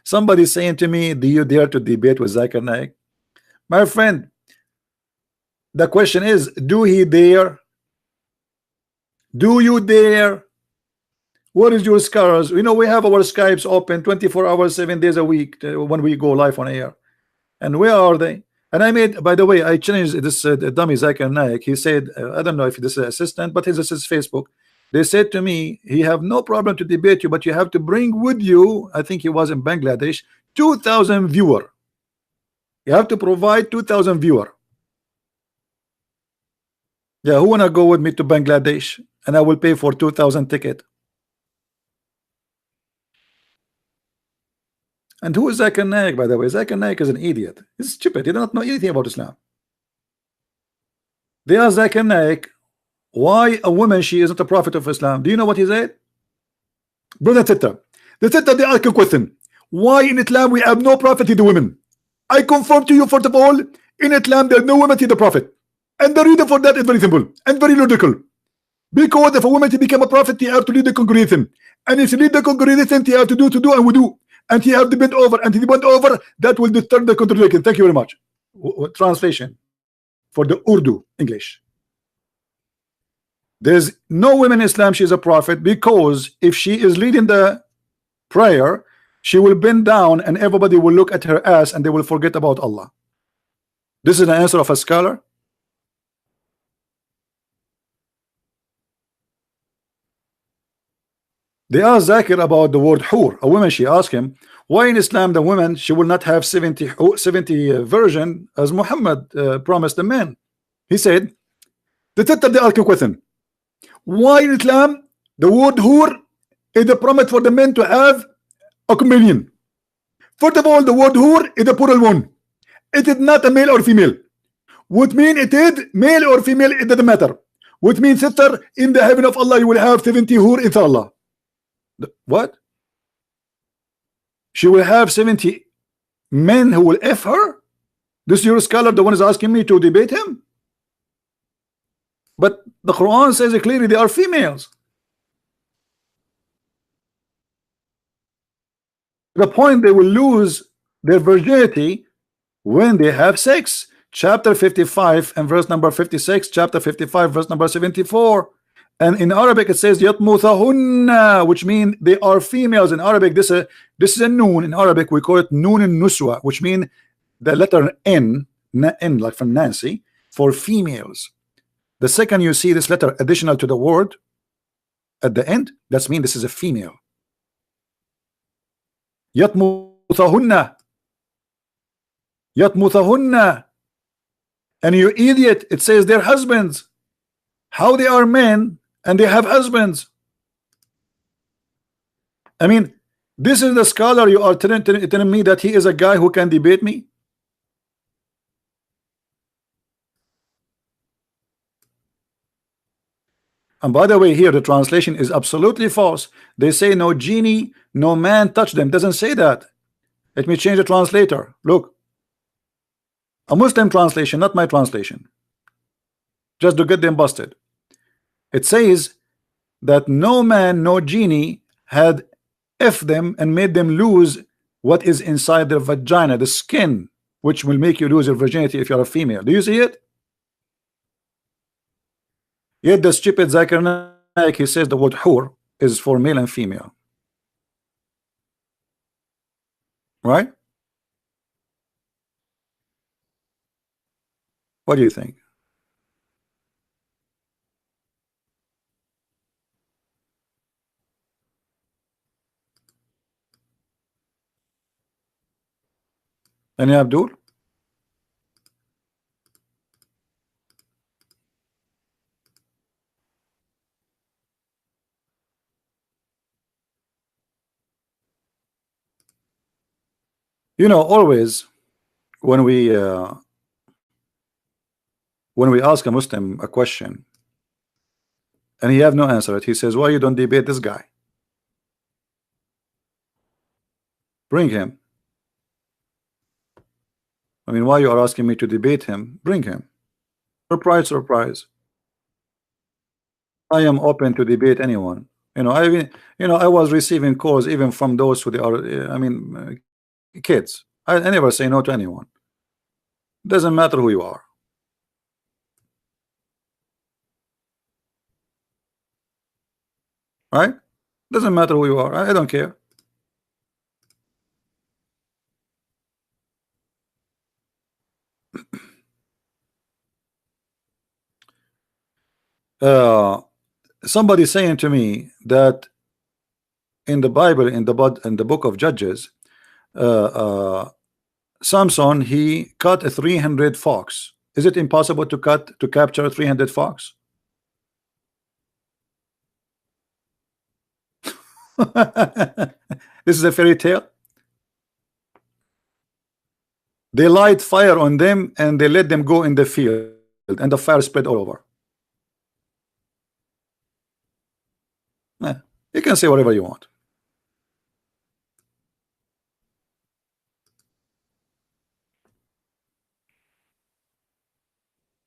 Somebody saying to me, do you dare to debate with Zakir Naik? My friend, the question is, do he dare? Do you dare? What is your scars? You know, we have our Skypes open 24 hours, 7 days a week when we go live on air. And where are they? And I made, by the way, I changed this dummy Zakir Naik. He said, I don't know if this is assistant, but this is Facebook. They said to me, he have no problem to debate you, but you have to bring with you, I think he was in Bangladesh, 2,000 viewer. You have to provide 2,000 viewer. Yeah, who wanna go with me to Bangladesh? And I will pay for 2,000 ticket. And who is Zakir Naik, by the way? Zakir Naik is an idiot. He's stupid. He does not know anything about Islam. They asked Zakir Naik, why a woman, she is not a prophet of Islam. Do you know what he said? Brother Tita, they ask a question. Why in Islam we have no prophet to the women? I confirm to you, first of all, in Islam there is no woman to the prophet. And the reason for that is very simple and very logical. Because if a woman to become a prophet, he have to lead the congregation. And if you lead the congregation, he have to do and we do. And he have to bend over, and he bend over, that will disturb the contradiction. Thank you very much. Translation for the Urdu English. There's no woman in Islam she is a prophet, because if she is leading the prayer, she will bend down and everybody will look at her ass and they will forget about Allah. This is the answer of a scholar. They asked Zakir about the word hur. A woman, she asked him, why in Islam the woman, she will not have 70 virgin as Muhammad promised the men? He said, they asked a question. Why in Islam the word hur is the promise for the men to have a communion? First of all, the word hur is a plural one. It is not a male or female. What mean it is male or female, it doesn't matter. What means, sister, in the heaven of Allah you will have 70 hur inshallah. What? She will have 70 men who will F her? This is your scholar, the one is asking me to debate him? But the Quran says it clearly, they are females. The point, they will lose their virginity when they have sex. Chapter 55 and verse number 56, chapter 55 verse number 74. And in Arabic it says yatmuthahunna, which means they are females. In Arabic this is a noon. In Arabic we call it noon and nuswa, which means the letter N like from Nancy, for females. The second you see this letter additional to the word at the end, that means this is a female. Yatmuthahunna, yatmuthahunna. And you idiot, it says their husbands. How they are men and they have husbands? I mean, this is the scholar you are telling me that he is a guy who can debate me? And by the way, here the translation is absolutely false. They say no genie, no man touched them. Doesn't say that. Let me change the translator. Look, a Muslim translation, not my translation, just to get them busted. It says that no man, no genie had F them and made them lose what is inside their vagina, the skin, which will make you lose your virginity if you're a female. Do you see it? Yet the stupid Zakir Naik, he says the word hur is for male and female. Right? What do you think? Any Abdul? You know, always when we ask a Muslim a question and he have no answer, he says, "Why you don't debate this guy? Bring him. I mean, why you are asking me to debate him? Bring him." Surprise, surprise. I am open to debate anyone. You know, I was receiving calls even from those who they are, kids. I never say no to anyone. Doesn't matter who you are, right? Doesn't matter who you are. I don't care. Uh, somebody saying to me that in the Bible, in the book of Judges, uh, uh, Samson he caught a 300 fox. Is it impossible to capture 300 fox? This is a fairy tale. They light fire on them and they let them go in the field, and the fire spread all over. Eh, you can say whatever you want.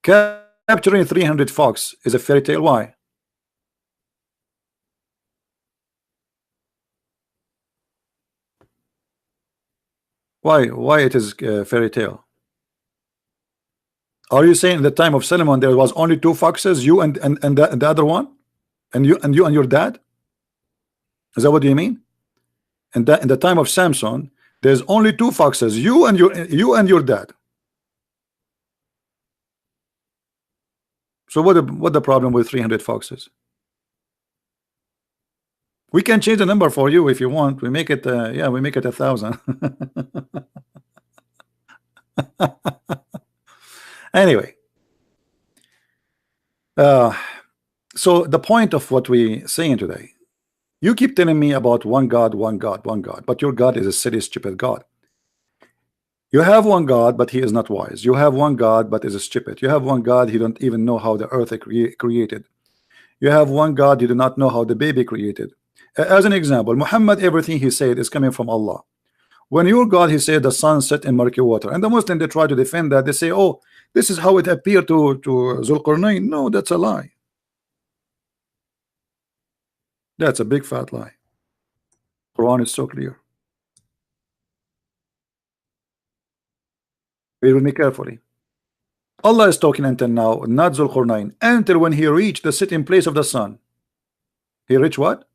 Capturing 300 fox is a fairy tale. Why? Why it is a fairy tale? Are you saying in the time of Solomon there was only two foxes, you and the other one, and you and your dad? Is that what you mean? And that in the time of Samson, there's only two foxes, you and your dad. So what the problem with 300 foxes? We can change the number for you if you want. We make it yeah, we make it 1,000. Anyway, uh, so the point of what we saying today, you keep telling me about one God, one God, one God, but your God is a silly, stupid God. You have one God, but he is not wise. You have one God, but is stupid. You have one God, he don't even know how the earth created. You have one God, you do not know how the baby created. As an example, Muhammad, everything he said is coming from Allah. When your God, he said the sun set in murky water, and the Muslim they try to defend that. They say, oh, this is how it appeared to Zulqarnain. No, that's a lie. That's a big fat lie. Quran is so clear. Read with me carefully. Allah is talking until now, not Zulqarnain, until when he reached the sitting place of the sun. He reached what?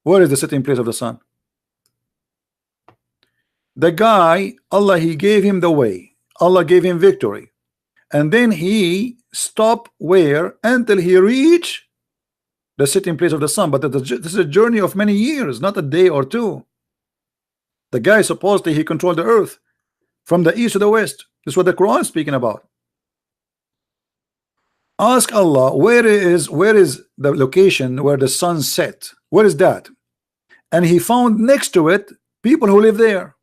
Where is the sitting place of the sun? The guy, Allah, he gave him the way. Allah gave him victory. And then he stopped where? Until he reached the sitting place of the sun. But this is a journey of many years, not a day or two. The guy supposedly he controlled the earth from the east to the west. This is what the Quran is speaking about. Ask Allah where is the location where the sun set? Where is that? And he found next to it people who live there.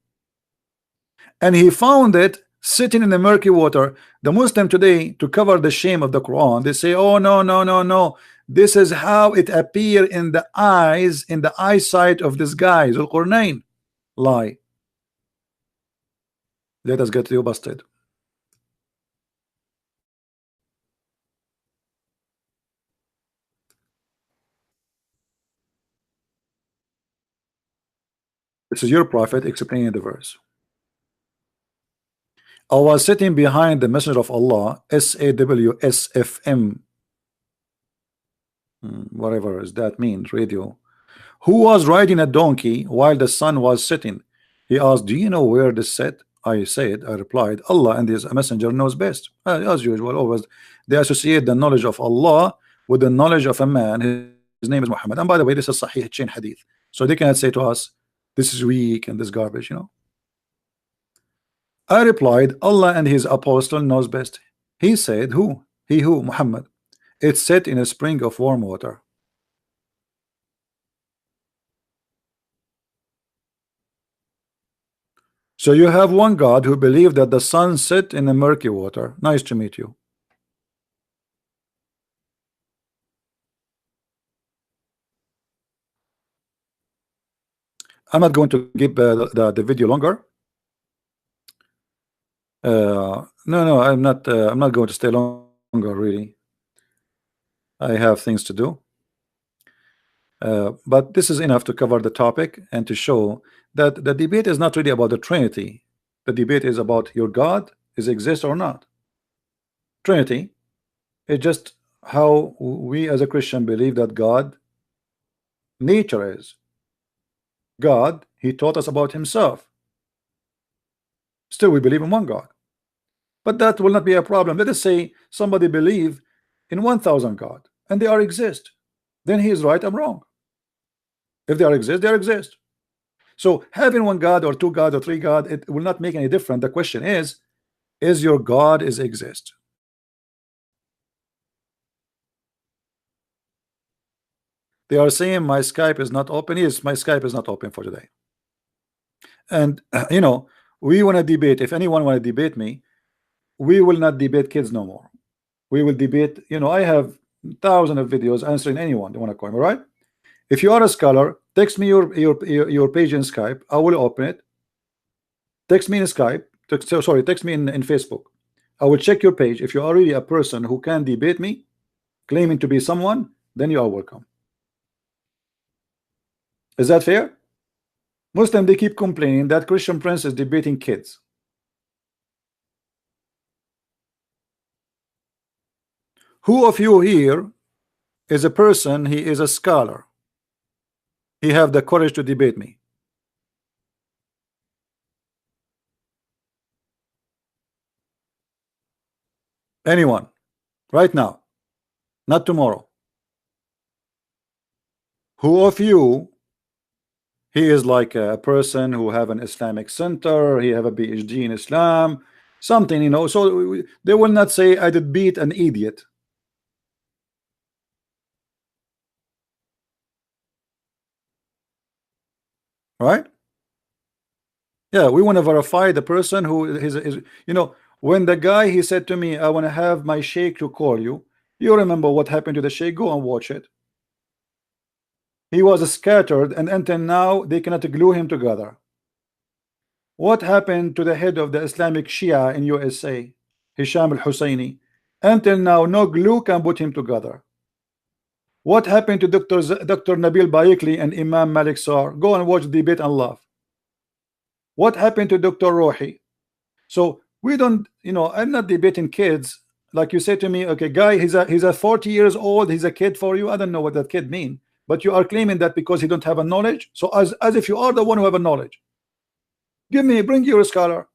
And he found it sitting in the murky water. The Muslim today, to cover the shame of the Quran, they say, oh no, no, no, no. This is how it appeared in the eyes, in the eyesight of this guy, Zulqarnain. Lie. Let us get you busted. This is your prophet explaining the verse. I was sitting behind the messenger of Allah, SAWSFM, whatever does that mean, radio, who was riding a donkey while the sun was setting. He asked, do you know where this set? I replied, Allah and his messenger knows best. As usual, always they associate the knowledge of Allah with the knowledge of a man. His name is Muhammad. And by the way, this is Sahih chain hadith. So they cannot say to us, this is weak and this garbage, you know. I replied, Allah and his apostle knows best. He said, who? He who? Muhammad. It's set in a spring of warm water. So you have one God who believed that the sun set in the murky water. Nice to meet you. I'm not going to keep the video longer. No, I'm not going to stay longer, really. I have things to do. But this is enough to cover the topic and to show that the debate is not really about the Trinity. The debate is about your God is exist or not. Trinity is just how we as a Christian believe that God nature is. God, he taught us about himself. Still we believe in one God. But that will not be a problem. Let us say somebody believe in 1,000 God and they are exist. Then he is right, I'm wrong. If they are exist, they exist. So having one God or two God or three God, it will not make any difference. The question is your God is exist? They are saying my Skype is not open. Yes, my Skype is not open for today. And you know, we want to debate. If anyone want to debate me, we will not debate kids no more. We will debate, you know, I have thousands of videos answering anyone they want to call me, right? If you are a scholar, text me your page in Skype. I will open it. Text me in Skype. Text me in Facebook. I will check your page. If you are really a person who can debate me, claiming to be someone, then you are welcome. Is that fair? Muslim, they keep complaining that Christian Prince is debating kids. Who of you here is a person, he is a scholar? He have the courage to debate me. Anyone? Right now. Not tomorrow. Who of you he is like a person who have an Islamic center, he have a PhD in Islam, something, you know, so they will not say I did beat an idiot. Right? Yeah, we want to verify the person who is, you know, when the guy he said to me, I want to have my sheikh to call you. You remember what happened to the sheikh? Go and watch it. He was scattered, and until now they cannot glue him together. What happened to the head of the Islamic Shia in USA, Hisham al-Husseini? Until now, no glue can put him together. What happened to Dr. Nabil Bayekli and Imam Malik Sar? Go and watch the debate and laugh. What happened to Dr. Rohi? So we don't, you know, I'm not debating kids. Like you say to me, okay, guy, he's a 40 years old, he's a kid for you. I don't know what that kid mean, but you are claiming that because he don't have a knowledge. So as if you are the one who have a knowledge. Bring your scholar.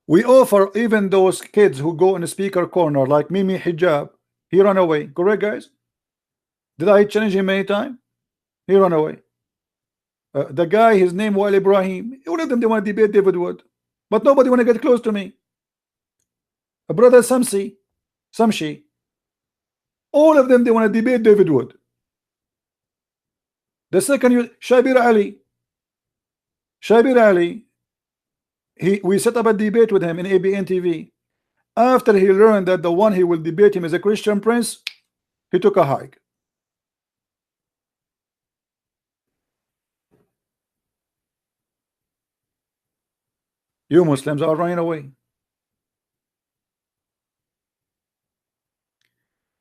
We offer even those kids who go in the speaker corner like Mimi Hijab, he run away. Correct, guys? Did I challenge him many times? He run away. The guy, his name Wael Ibrahim, all of them, they want to debate David Wood, but nobody want to get close to me. Brother Samshi, all of them, they want to debate David Wood. The second, Shabir Ali, we set up a debate with him in ABN TV. After he learned that the one he will debate him is a Christian Prince, he took a hike. You Muslims are running away.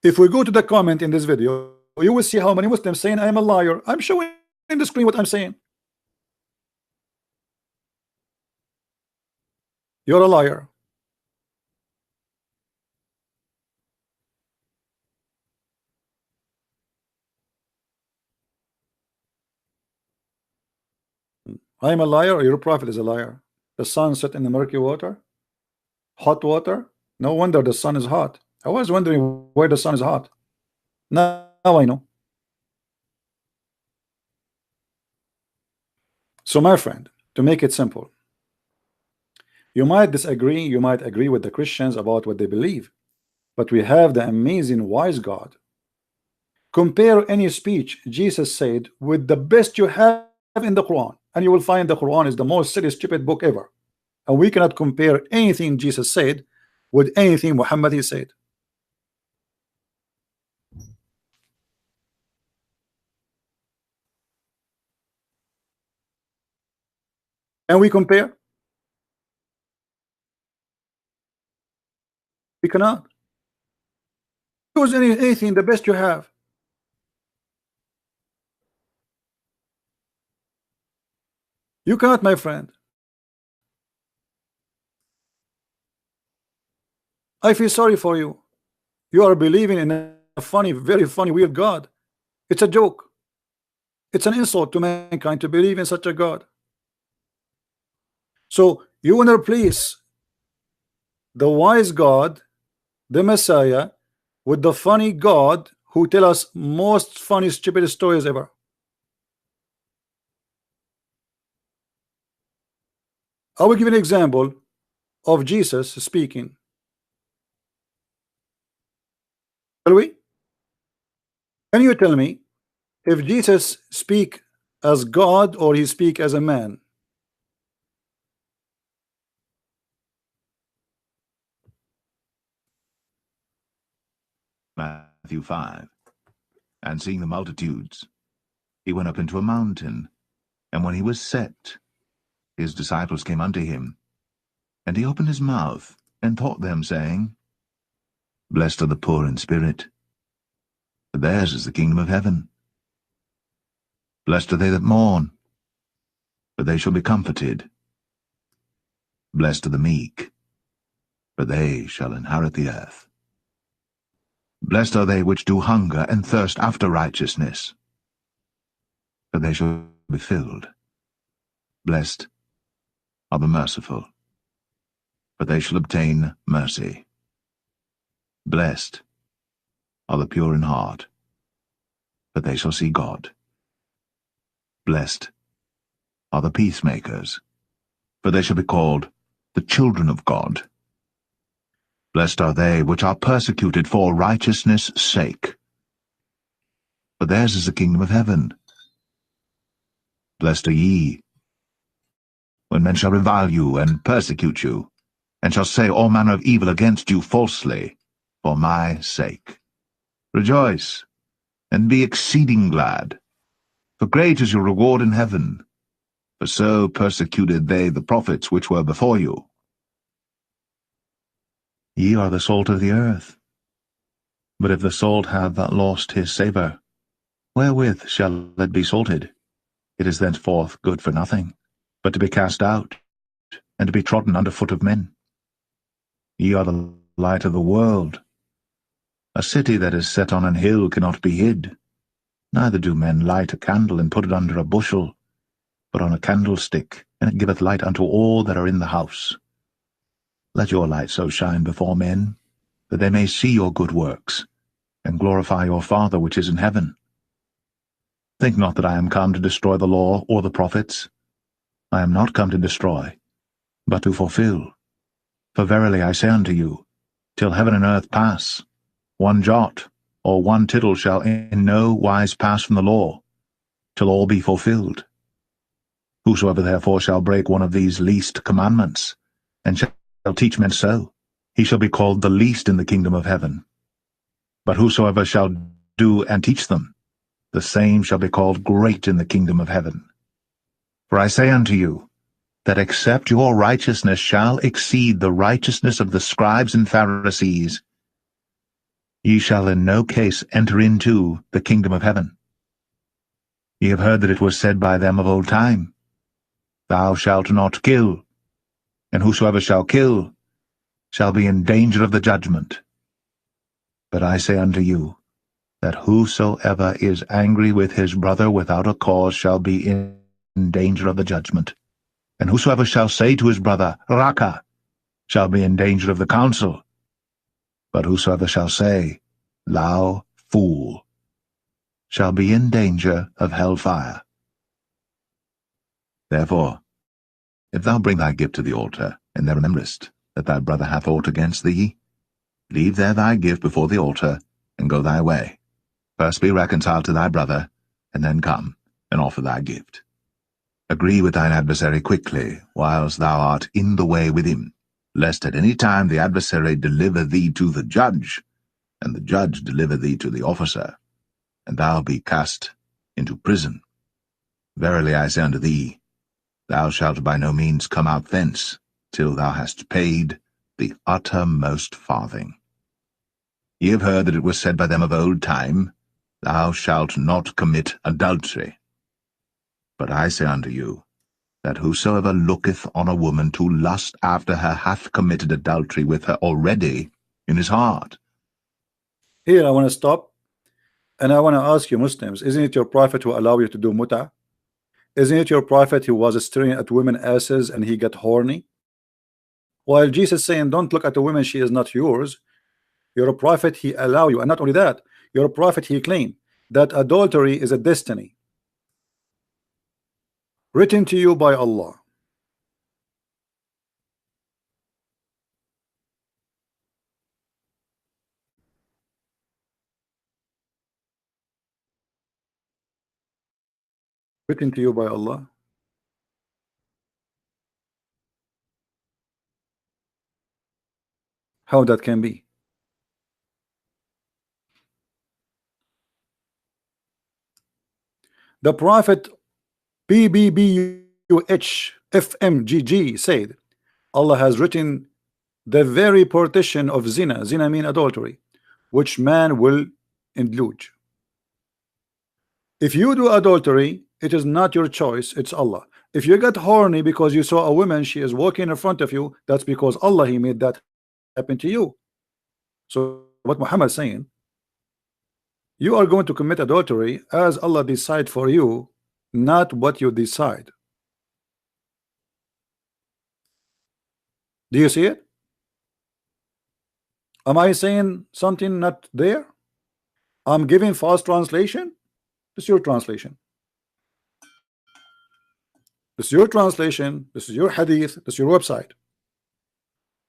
If we go to the comment in this video, you will see how many Muslims saying I am a liar. I'm showing in the screen what I'm saying. You're a liar. I am a liar, or your prophet is a liar. The sun set in the murky water, hot water. No wonder the sun is hot. I was wondering why the sun is hot. Now I know. So my friend, to make it simple, you might disagree, you might agree with the Christians about what they believe, but we have the amazing wise God. Compare any speech Jesus said with the best you have in the Quran, and you will find the Quran is the most silly, stupid book ever. And we cannot compare anything Jesus said with anything Muhammad he said. And we compare? We cannot. Choose anything, the best you have. You cannot, my friend. I feel sorry for you. You are believing in a funny, very funny, weird God. It's a joke. It's an insult to mankind to believe in such a God. So you want to replace the wise God, the Messiah, with the funny God who tell us most funny, stupid stories ever. I will give an example of Jesus speaking. Shall we? Can you tell me if Jesus speak as God or he speak as a man? Matthew 5. And seeing the multitudes, he went up into a mountain, and when he was set, his disciples came unto him. And he opened his mouth, and taught them, saying, Blessed are the poor in spirit, for theirs is the kingdom of heaven. Blessed are they that mourn, for they shall be comforted. Blessed are the meek, for they shall inherit the earth. Blessed are they which do hunger and thirst after righteousness, for they shall be filled. Blessed are the merciful, for they shall obtain mercy. Blessed are the pure in heart, for they shall see God. Blessed are the peacemakers, for they shall be called the children of God. Blessed are they which are persecuted for righteousness' sake, for theirs is the kingdom of heaven. Blessed are ye, when men shall revile you and persecute you, and shall say all manner of evil against you falsely, for my sake. Rejoice, and be exceeding glad, for great is your reward in heaven, for so persecuted they the prophets which were before you. Ye are the salt of the earth. But if the salt have lost his savour, wherewith shall it be salted? It is thenceforth good for nothing, but to be cast out, and to be trodden under foot of men. Ye are the light of the world. A city that is set on an hill cannot be hid. Neither do men light a candle and put it under a bushel, but on a candlestick, and it giveth light unto all that are in the house. Let your light so shine before men, that they may see your good works, and glorify your Father which is in heaven. Think not that I am come to destroy the law or the prophets. I am not come to destroy, but to fulfill. For verily I say unto you, till heaven and earth pass, one jot or one tittle shall in no wise pass from the law, till all be fulfilled. Whosoever therefore shall break one of these least commandments, and shall teach men so, he shall be called the least in the kingdom of heaven. But whosoever shall do and teach them, the same shall be called great in the kingdom of heaven. For I say unto you, that except your righteousness shall exceed the righteousness of the scribes and Pharisees, ye shall in no case enter into the kingdom of heaven. Ye have heard that it was said by them of old time, Thou shalt not kill, and whosoever shall kill shall be in danger of the judgment. But I say unto you, that whosoever is angry with his brother without a cause shall be in danger of the judgment. And whosoever shall say to his brother, Raka, shall be in danger of the council. But whosoever shall say, Thou fool, shall be in danger of hell fire. Therefore, if thou bring thy gift to the altar, and there rememberest that thy brother hath aught against thee, leave there thy gift before the altar, and go thy way. First be reconciled to thy brother, and then come and offer thy gift. Agree with thine adversary quickly, whilst thou art in the way with him, lest at any time the adversary deliver thee to the judge, and the judge deliver thee to the officer, and thou be cast into prison. Verily I say unto thee, thou shalt by no means come out thence, till thou hast paid the uttermost farthing. Ye have heard that it was said by them of old time, Thou shalt not commit adultery. But I say unto you, that whosoever looketh on a woman to lust after her hath committed adultery with her already in his heart. Here I want to stop, and I want to ask you Muslims, isn't it your prophet who allowed you to do muta? Isn't it your prophet who was staring at women asses and he got horny? While Jesus saying, don't look at the woman, she is not yours. You're a prophet, he allow you. And not only that, you're a prophet, he claimed that adultery is a destiny written to you by Allah. Written to you by Allah. How that can be? The Prophet BBBUHFMGG said, Allah has written the very partition of zina. Zina mean adultery, which man will indulge. If you do adultery, it is not your choice, it's Allah. If you get horny because you saw a woman, she is walking in front of you, that's because Allah, he made that happen to you. So what Muhammad is saying, you are going to commit adultery as Allah decide for you, not what you decide. Do you see it? Am I saying something not there? I'm giving false translation. This is your translation. This is your translation. This is your hadith. This is your website,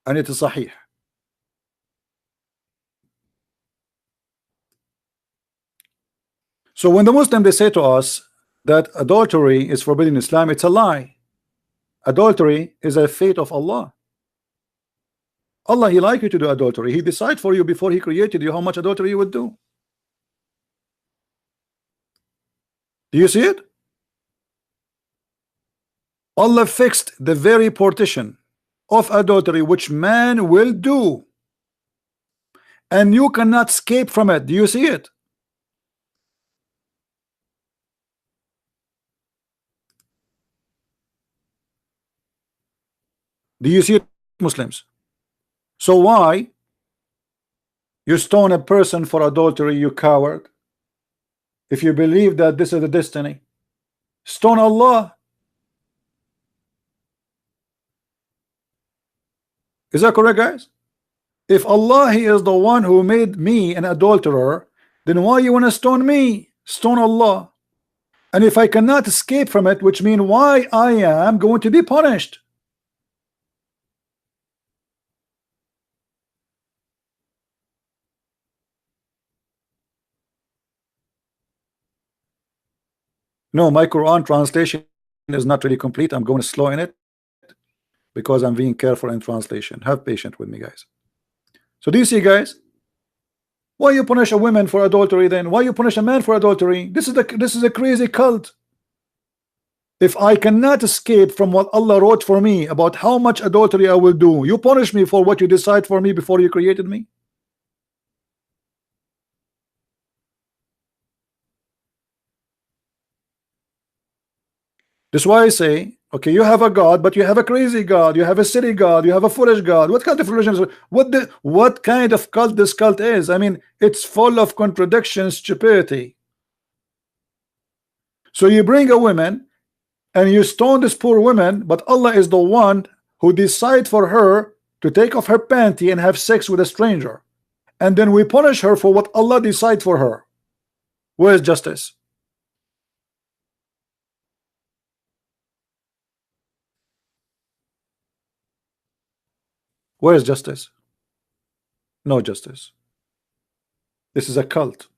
and it is sahih. So when the Muslim they say to us that adultery is forbidden in Islam, it's a lie. Adultery is a fate of Allah. Allah, he like you to do adultery. He decide for you before he created you how much adultery you would do. Do you see it? Allah fixed the very partition of adultery which man will do, and you cannot escape from it. Do you see it? Do you see it, Muslims? So why you stone a person for adultery, you coward? If you believe that this is the destiny, stone Allah. Is that correct, guys? If Allah, he is the one who made me an adulterer, then why you want to stone me? Stone Allah. And if I cannot escape from it, which means why I am going to be punished. No, my Quran translation is not really complete. I'm going slow in it because I'm being careful in translation. Have patience with me, guys. So do you see, guys? Why you punish a woman for adultery then? Why you punish a man for adultery? This is a crazy cult. If I cannot escape from what Allah wrote for me about how much adultery I will do, you punish me for what you decide for me before you created me. That's why I say, okay, you have a God, but you have a crazy God, you have a silly God, you have a foolish God. What kind of religion is what kind of cult this cult is? I mean, it's full of contradictions, stupidity. So you bring a woman and you stone this poor woman, but Allah is the one who decide for her to take off her panty and have sex with a stranger, and then we punish her for what Allah decide for her. Where is justice? Where is justice? No justice. This is a cult,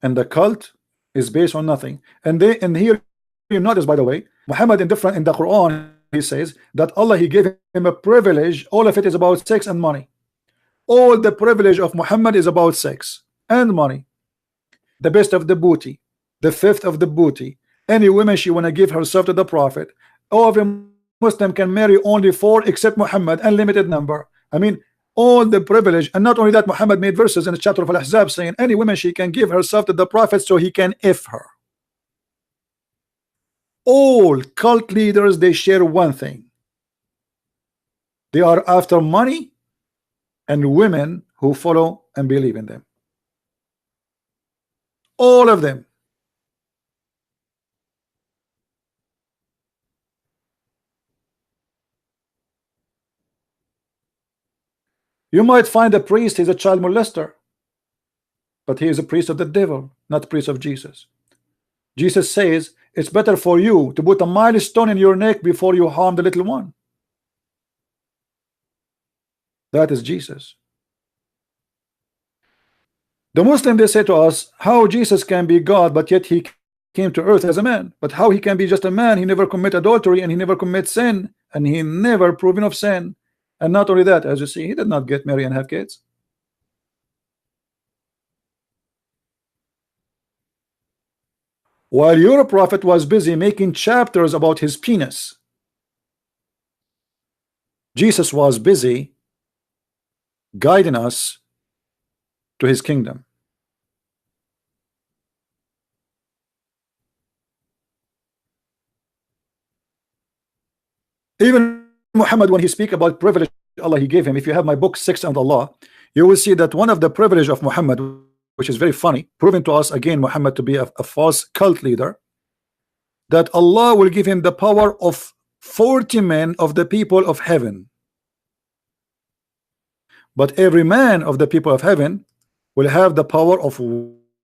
and the cult is based on nothing. And here you notice, by the way, Muhammad in the Quran, he says that Allah, he gave him a privilege. All of it is about sex and money. All the privilege of Muhammad is about sex and money. The best of the booty, the fifth of the booty. Any woman she wanna give herself to the Prophet. Every Muslim can marry only 4 except Muhammad, unlimited number. I mean, all the privilege. And not only that, Muhammad made verses in the chapter of Al-Ahzab saying any woman she can give herself to the Prophet so he can if her. All cult leaders, they share one thing. They are after money and women who follow and believe in them. All of them. You might find a priest, he's a child molester, but he is a priest of the devil, not a priest of Jesus. Jesus says it's better for you to put a milestone in your neck before you harm the little one. That is Jesus. The Muslim, they say to us, how Jesus can be God, but yet he came to earth as a man. But how he can be just a man? He never commit adultery, and he never commit sin, and he never proven of sin. And not only that, as you see, he did not get married and have kids. While your prophet was busy making chapters about his penis, Jesus was busy guiding us to his kingdom. Even Muhammad, when he speak about privilege Allah he gave him, if you have my book 6 and Allah, you will see that one of the privilege of Muhammad, which is very funny, proving to us again Muhammad to be a false cult leader, that Allah will give him the power of 40 men of the people of heaven. But every man of the people of heaven will have the power of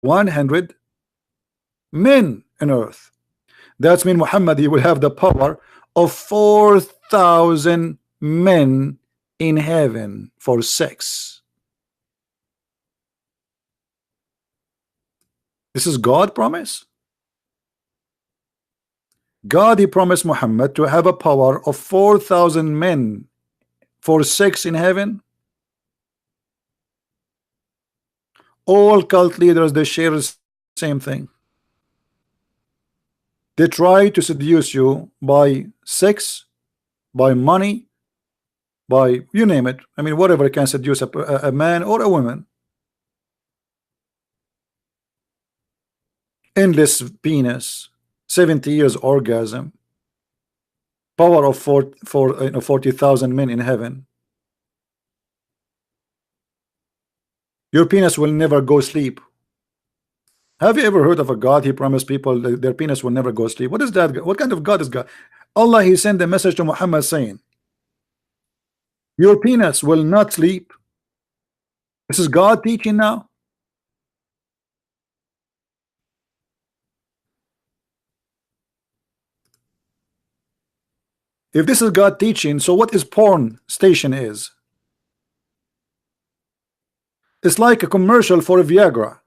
100 men on earth. That's mean Muhammad, he will have the power of 4,000 men in heaven for sex. This is God promise. God, he promised Muhammad to have a power of 4,000 men for sex in heaven. All cult leaders, they share the same thing. They try to seduce you by sex, by money, by you name it. I mean, whatever can seduce a man or a woman. Endless penis, 70 years orgasm, power of 40,000 men in heaven. Your penis will never go sleep. Have you ever heard of a God? He promised people that their penis will never go sleep. What is that? What kind of God is God? Allah, he sent a message to Muhammad saying, your penis will not sleep. This is God teaching now. If this is God teaching, so what is porn station is? It's like a commercial for a Viagra.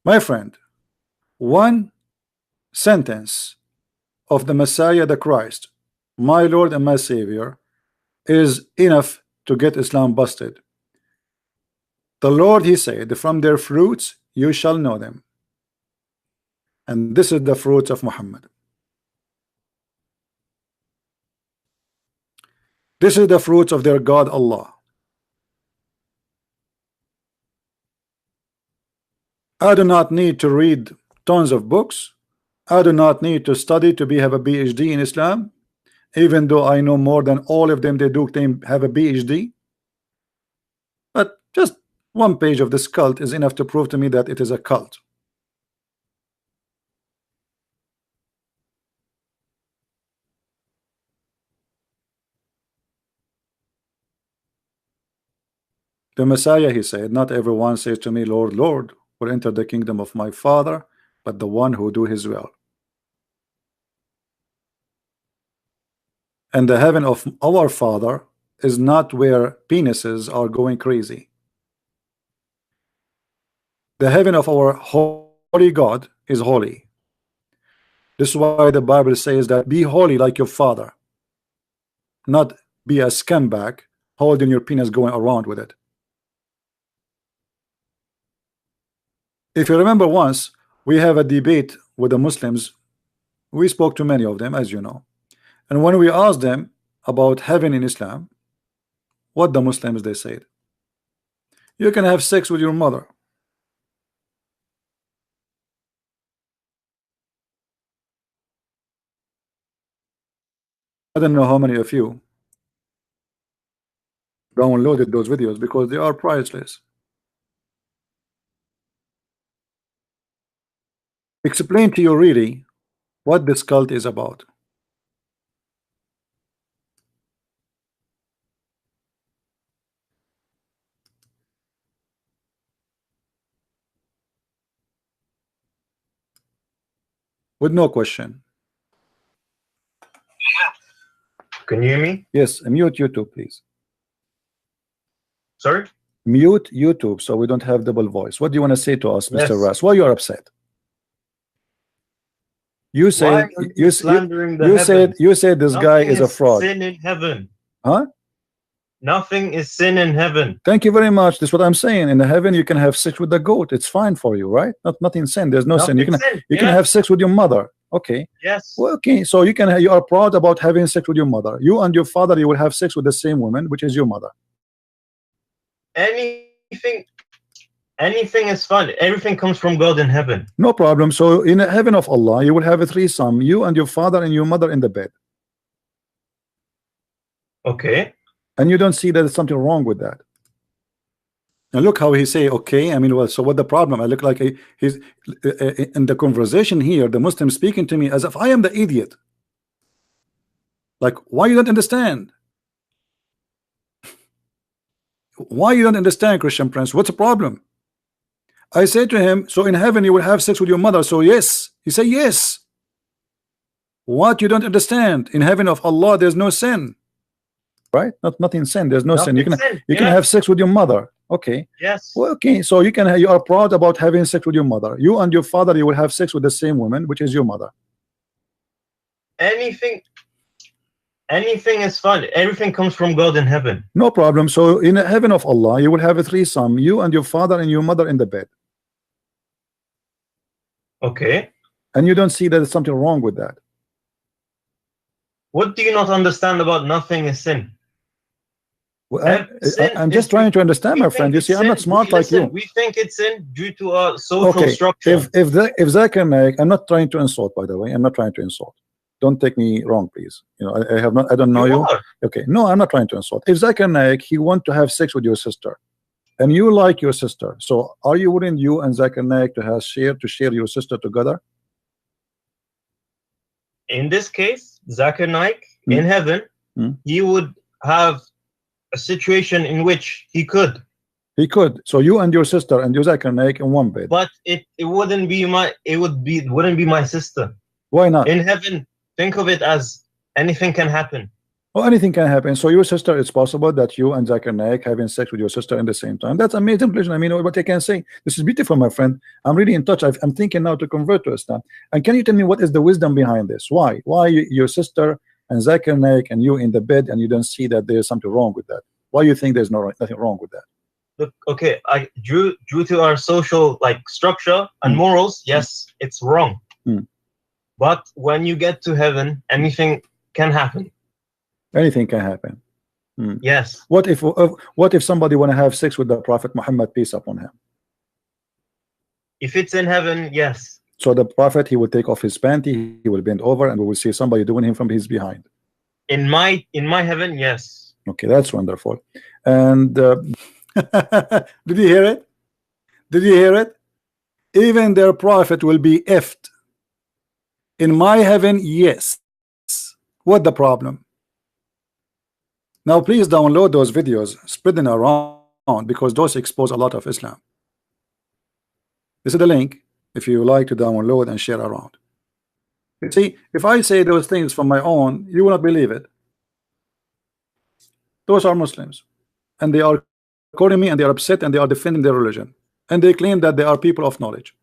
My friend, one sentence of the Messiah, the Christ, my Lord and my Savior, is enough to get Islam busted. The Lord, he said, from their fruits you shall know them. And this is the fruits of Muhammad. This is the fruits of their God Allah. I do not need to read tons of books. I do not need to study to have a PhD in Islam, even though I know more than all of them. They do claim have a PhD, but just one page of this cult is enough to prove to me that it is a cult. The Messiah, he said, not everyone says to me, Lord, Lord, will enter the kingdom of my Father, but the one who do his will. And the heaven of our Father is not where penises are going crazy. The heaven of our holy God is holy. This is why the Bible says that be holy like your Father, not be a scumbag holding your penis going around with it. If you remember, once we have a debate with the Muslims. We spoke to many of them, as you know, and when we asked them about heaven in Islam, what the Muslims they said, you can have sex with your mother. I don't know how many of you downloaded those videos because they are priceless. Explain to you really what this cult is about. With no question. Can you hear me? Yes, mute YouTube, please. Sorry? Mute YouTube so we don't have double voice. What do you want to say to us, Yes. Mr. Ras? Why you are upset? You said Why are you slandering the you said this guy Nothing is a fraud. Sin in heaven. Huh? Nothing is sin in heaven. Thank you very much. This is what I'm saying. In the heaven, you can have sex with the goat. It's fine for you, right? Nothing sin. There's no sin. You can have sex with your mother. Okay. Yes. Well, okay. So you are proud about having sex with your mother. You and your father, you will have sex with the same woman, which is your mother. Anything is fun. Everything comes from God in heaven. No problem. So in the heaven of Allah, you will have a threesome. You and your father and your mother in the bed. Okay. And you don't see that there's something wrong with that. And look how he say, okay. I mean, well, so what the problem? I look like he's in the conversation here, the Muslim speaking to me as if I am the idiot. Like, why you don't understand? Why you don't understand, Christian Prince? What's the problem? I say to him, so in heaven you will have sex with your mother. So yes. He said yes. What you don't understand? In heaven of Allah, there's no sin. Right? Nothing sin. There's no sin. You can have sex with your mother. Okay. Yes. Well, okay. So you are proud about having sex with your mother. You and your father, you will have sex with the same woman, which is your mother. Anything is fun. Everything comes from God in heaven. No problem. So in the heaven of Allah, you will have a threesome. You and your father and your mother in the bed. Okay. And you don't see that there's something wrong with that. What do you not understand about nothing is sin? Well, I'm just trying to understand, my friend. You see, I'm not smart like you. We think it's sin due to our social structure. If Zakir Naik, I'm not trying to insult, by the way. I'm not trying to insult. Don't take me wrong, please. You know, I don't know you. Okay, no, I'm not trying to insult. If Zakir Naik, he want to have sex with your sister, and you like your sister, so are you willing, you and Zakir Naik, to share your sister together? In this case, Zakir Naik in heaven, he would have a situation in which he could. He could. So you and your sister and your Zakir Naik in one bed. But it wouldn't be wouldn't be my sister. Why not? In heaven, think of it as anything can happen. Well, anything can happen. So your sister, it's possible that you and Zakir Naik having sex with your sister in the same time. That's amazing. I mean, what I can say. This is beautiful, my friend. I'm really in touch. I'm thinking now to convert to Islam. And can you tell me what is the wisdom behind this? Why? Why your sister and Zakir Naik and you in the bed and you don't see that there's something wrong with that? Why you think there's nothing wrong with that? Look, okay, due to our social structure and morals, yes, it's wrong. But when you get to heaven, anything can happen. Anything can happen. Yes. What if somebody want to have sex with the Prophet Muhammad, peace upon him? If it's in heaven, yes. So the Prophet, he will take off his panty, he will bend over, and we will see somebody doing him from his behind. In my heaven, yes. Okay, that's wonderful. And did you hear it? Did you hear it? Even their prophet will be effed. In my heaven, yes. What the problem? Now please download those videos, spread them around, because those expose a lot of Islam. This is the link if you like to download and share around. You see, if I say those things from my own, you will not believe it. Those are Muslims, and they are quoting me, and they are upset, and they are defending their religion, and they claim that they are people of knowledge.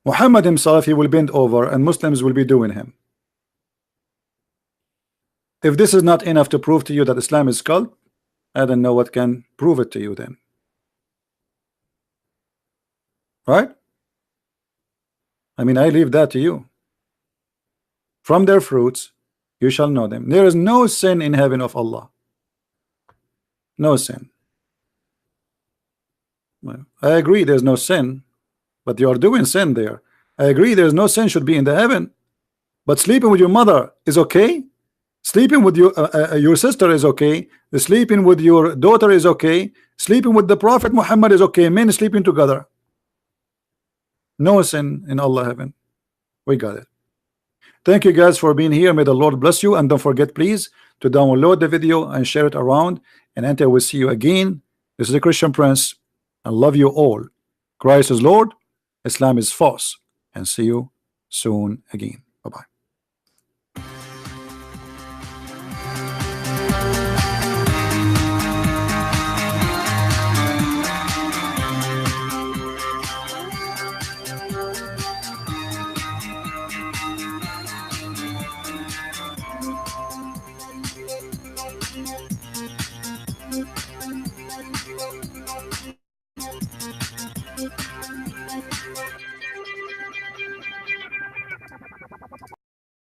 Muhammad himself, he will bend over, and Muslims will be doing him. If this is not enough to prove to you that Islam is cult, I don't know what can prove it to you then. Right? I mean, I leave that to you. From their fruits you shall know them. There is no sin in heaven of Allah. No sin. Well, I agree there's no sin, but you are doing sin there. I agree there's no sin should be in the heaven, but sleeping with your mother is okay. Sleeping with your sister is okay. Sleeping with your daughter is okay. Sleeping with the Prophet Muhammad is okay. Men sleeping together. No sin in Allah heaven. We got it. Thank you guys for being here. May the Lord bless you, and don't forget please to download the video and share it around, and until I will see you again, this is the Christian Prince. I love you all. Christ is Lord, Islam is false, and see you soon again. Bye-bye.